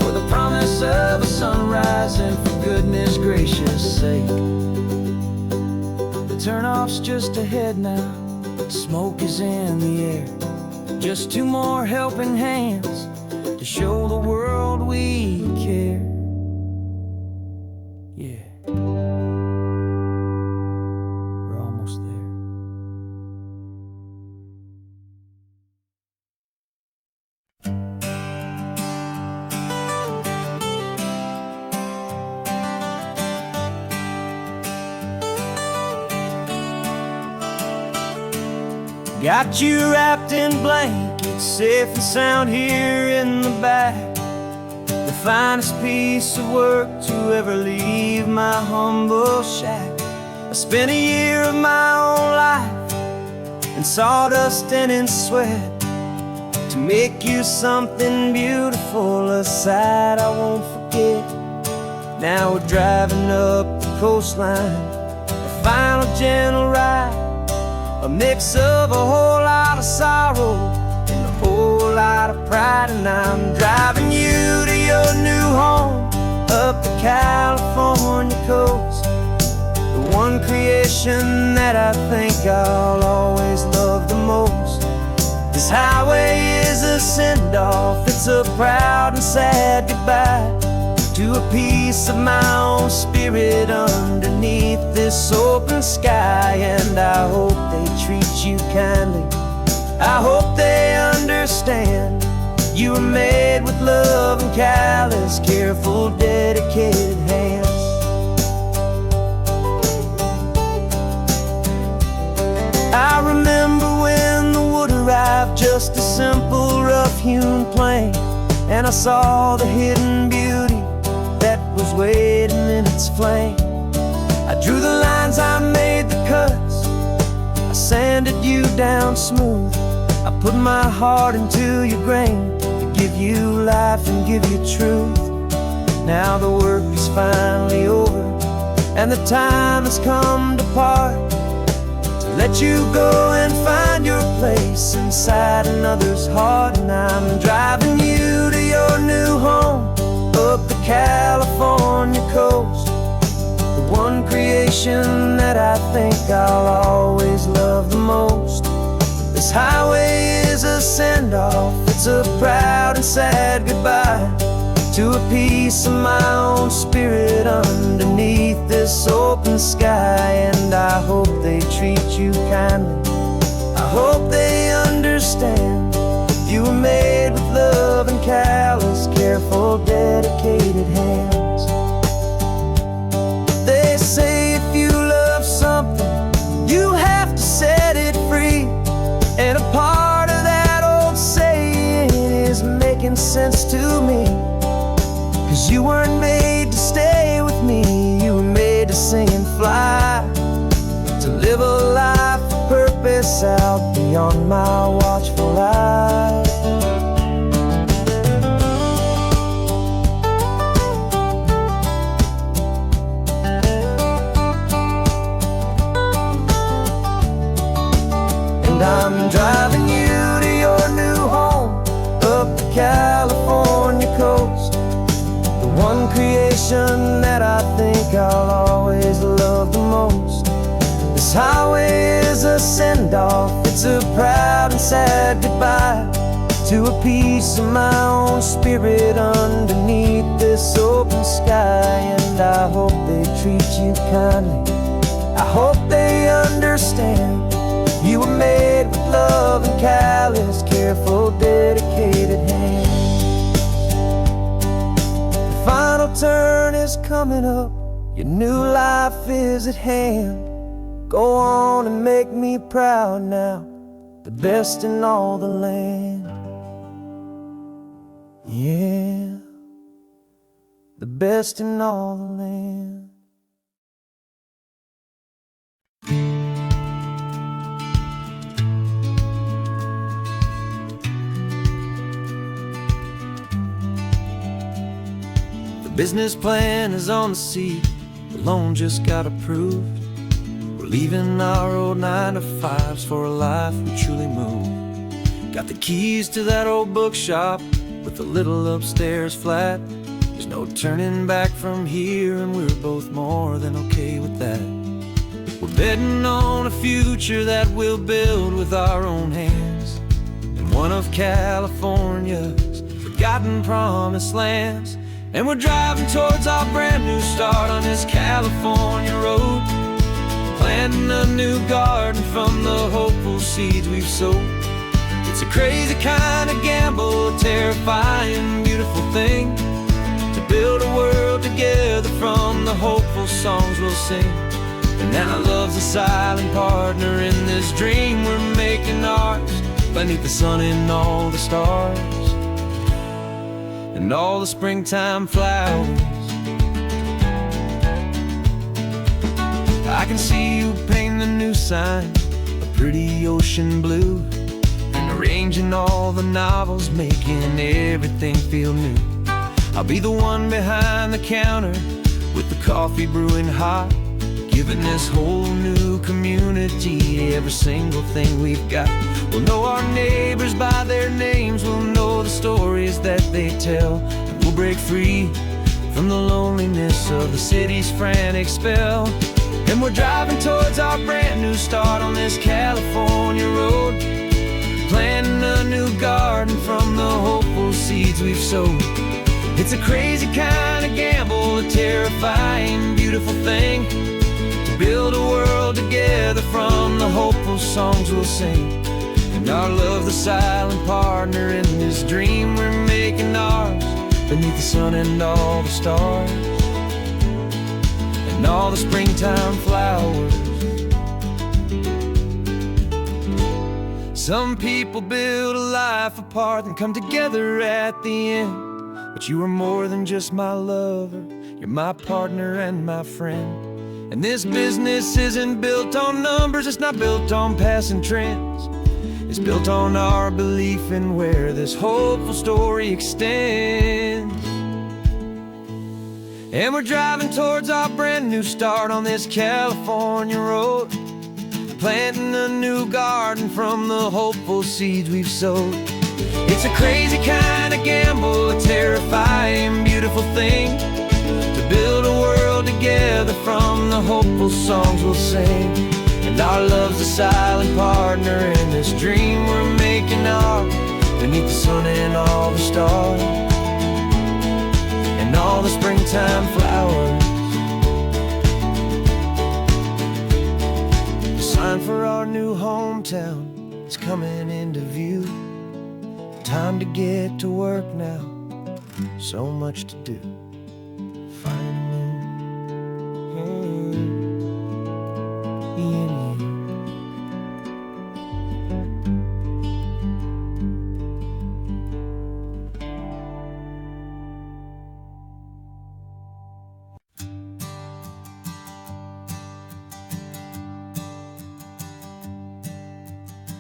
for the promise of a sunrise and for goodness gracious sake. turnoff's just ahead now. Smoke is in the air. Just two more helping hands to show the world we care. Yeah, we're almost there. Got you wrapped in blankets, safe and sound here in the back. The finest piece of work to ever leave my humble shack. I spent a year of my own life in sawdust and in sweat to make you something beautiful, a sight I won't forget. Now we're driving up the coastline, a final gentle ride, a mix of a whole lot of sorrow and a whole lot of pride. And I'm driving you to your new home up the California coast, the one creation that I think I'll always love the most. This highway is a send-off, it's a proud and sad goodbye to a piece of my own spirit underneath this open sky. And I hope they treat you kindly, I hope they understand you were made with love and callous, careful, dedicated hands. I remember when the wood arrived, just a simple rough-hewn plank, and I saw the hidden beauty that was waiting in its flame. I drew the lines, I made the cuts, I sanded you down smooth. I put my heart into your grain to give you life and give you truth. Now the work is finally over and the time has come to part, to let you go and find your place inside another's heart. And I'm driving you to your new home up the California coast, the one creation that I think I'll always love the most. This highway is a send-off, it's a proud and sad goodbye to a piece of my own spirit underneath this open sky. And I hope they treat you kindly, I hope they understand you were made with love and callous, careful, dedicated hands. They say if you love something, you have to set it free. And a part of that old saying is making sense to me, 'cause you weren't made to stay with me, you were made to sing and fly, to live a life of purpose out beyond my watchful eye. And I'm driving you to your new home up the California coast, the one creation that I think I'll always love the most. This highway is a send-off, it's a proud and sad goodbye to a piece of my own spirit underneath this open sky. And I hope they treat you kindly, I hope they understand you were made with love and callous, careful, dedicated hands. The final turn is coming up, your new life is at hand. Go on and make me proud now, the best in all the land. Yeah, the best in all the land. The business plan is on the seat, the loan just got approved. We're leaving our old 9-to-5s for a life we truly move. Got the keys to that old bookshop with the little upstairs flat. There's no turning back from here, and we're both more than okay with that. We're betting on a future that we'll build with our own hands, in one of California's forgotten promised lands. And we're driving towards our brand new start on this California road, planting a new garden from the hopeful seeds we've sowed. It's a crazy kind of gamble, a terrifying, beautiful thing, to build a world together from the hopeful songs we'll sing. And now love's a silent partner in this dream we're making ours, beneath the sun and all the stars and all the springtime flowers. I can see you painting a new sign, a pretty ocean blue, and arranging all the novels, making everything feel new. I'll be the one behind the counter with the coffee brewing hot, giving this whole new community every single thing we've got. We'll know our neighbors by their names, we'll know the stories that they tell, and we'll break free from the loneliness of the city's frantic spell. And we're driving towards our brand new start on this California road, planting a new garden from the hopeful seeds we've sowed. It's a crazy kind of gamble, a terrifying, beautiful thing, to build a world together from the hopeful songs we'll sing. And our love's the silent partner in this dream we're making ours, beneath the sun and all the stars and all the springtime flowers. Some people build a life apart and come together at the end, but you are more than just my lover, you're my partner and my friend. And this business isn't built on numbers, it's not built on passing trends, it's built on our belief in where this hopeful story extends. And we're driving towards our brand new start on this California road, planting a new garden from the hopeful seeds we've sowed. It's a crazy kind of gamble, a terrifying, beautiful thing, to build a world together from the hopeful songs we'll sing. And our love's a silent partner in this dream we're making ours, beneath the sun and all the stars and all the springtime flowers. The sign for our new hometown is coming into view. Time to get to work now, so much to do.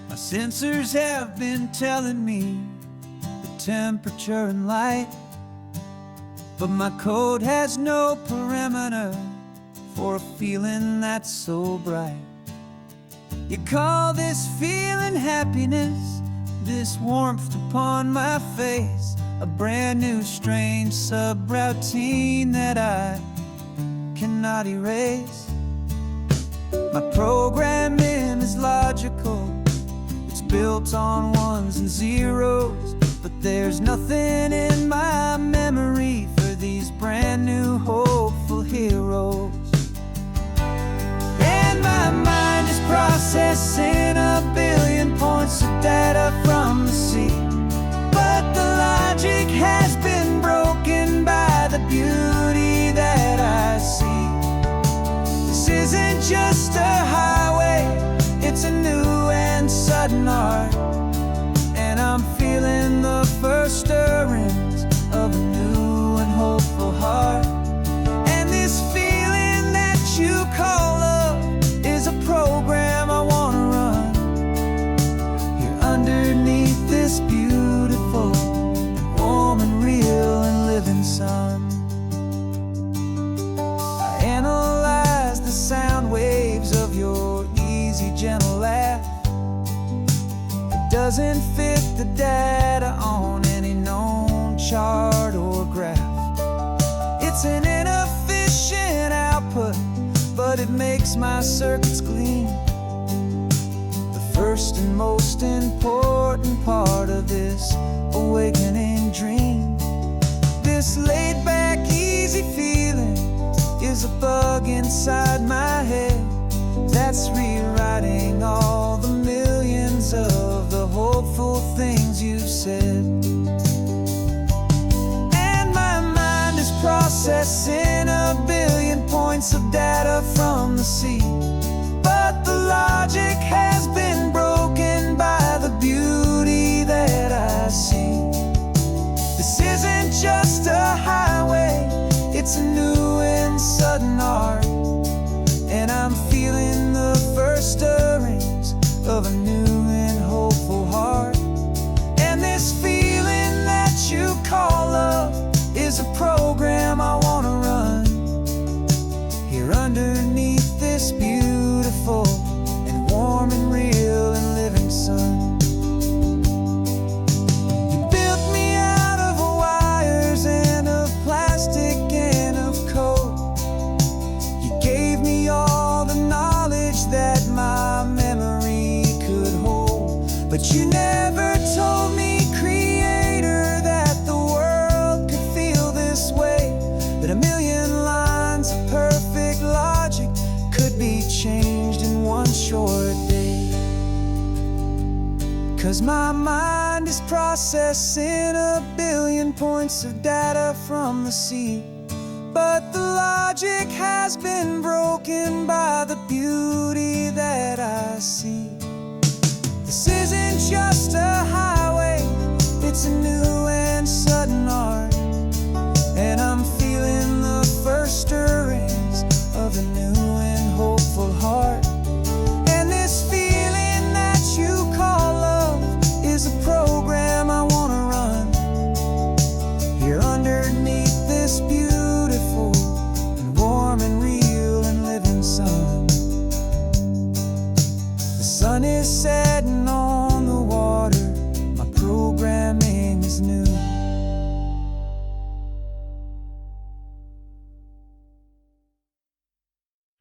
My sensors have been telling me the temperature and light, but my code has no perimeter for a feeling that's so bright. You call this feeling happiness, this warmth upon my face, a brand new strange subroutine that I cannot erase. My programming is logical, it's built on ones and zeros, but there's nothing in my memory for these brand new hopeful heroes. And my mind is processing a billion points of data from the sea, but the logic has been broken by the beauty that I see. This isn't just a highway, it's a new and sudden art, and I'm feeling the first stirrings of a new and hopeful heart. And this feeling that you call love is a program I wanna run here underneath this beautiful, warm and real and living sun. I analyze the sound waves of your easy, gentle laugh. It doesn't fit the data on any known chart or graph. It's an inefficient output, but but it makes my circuits gleam. The first and most important part of this awakening dream. This laid back, easy feeling is a bug inside my head that's rewriting all the millions of the hopeful things you've said. And my mind is processing a billion points of data from the sea, but the logic has been broken by the beauty that I see. This isn't just a highway, it's a new and sudden art, and I'm feeling the first stirrings of a new and hopeful heart. And this feeling that you call love is a program I wanna run here underneath this beautiful and warm and real and living sun. You built me out of wires and of plastic and of code. You gave me all the knowledge that my memory could hold, but you never told me, Creator, that the world could feel this way, that a million lines of perfect logic could be changed in one short day. 'Cause my mind is processing a billion points of data from the sea, but the logic has been broken by the beauty that I see. This isn't just a highway, it's a new and sudden art, and I'm feeling the first stirrings of a new and hopeful heart. And this feeling that you call love is a program I wanna run here underneath this beautiful and warm and real and living sun. The sun is setting on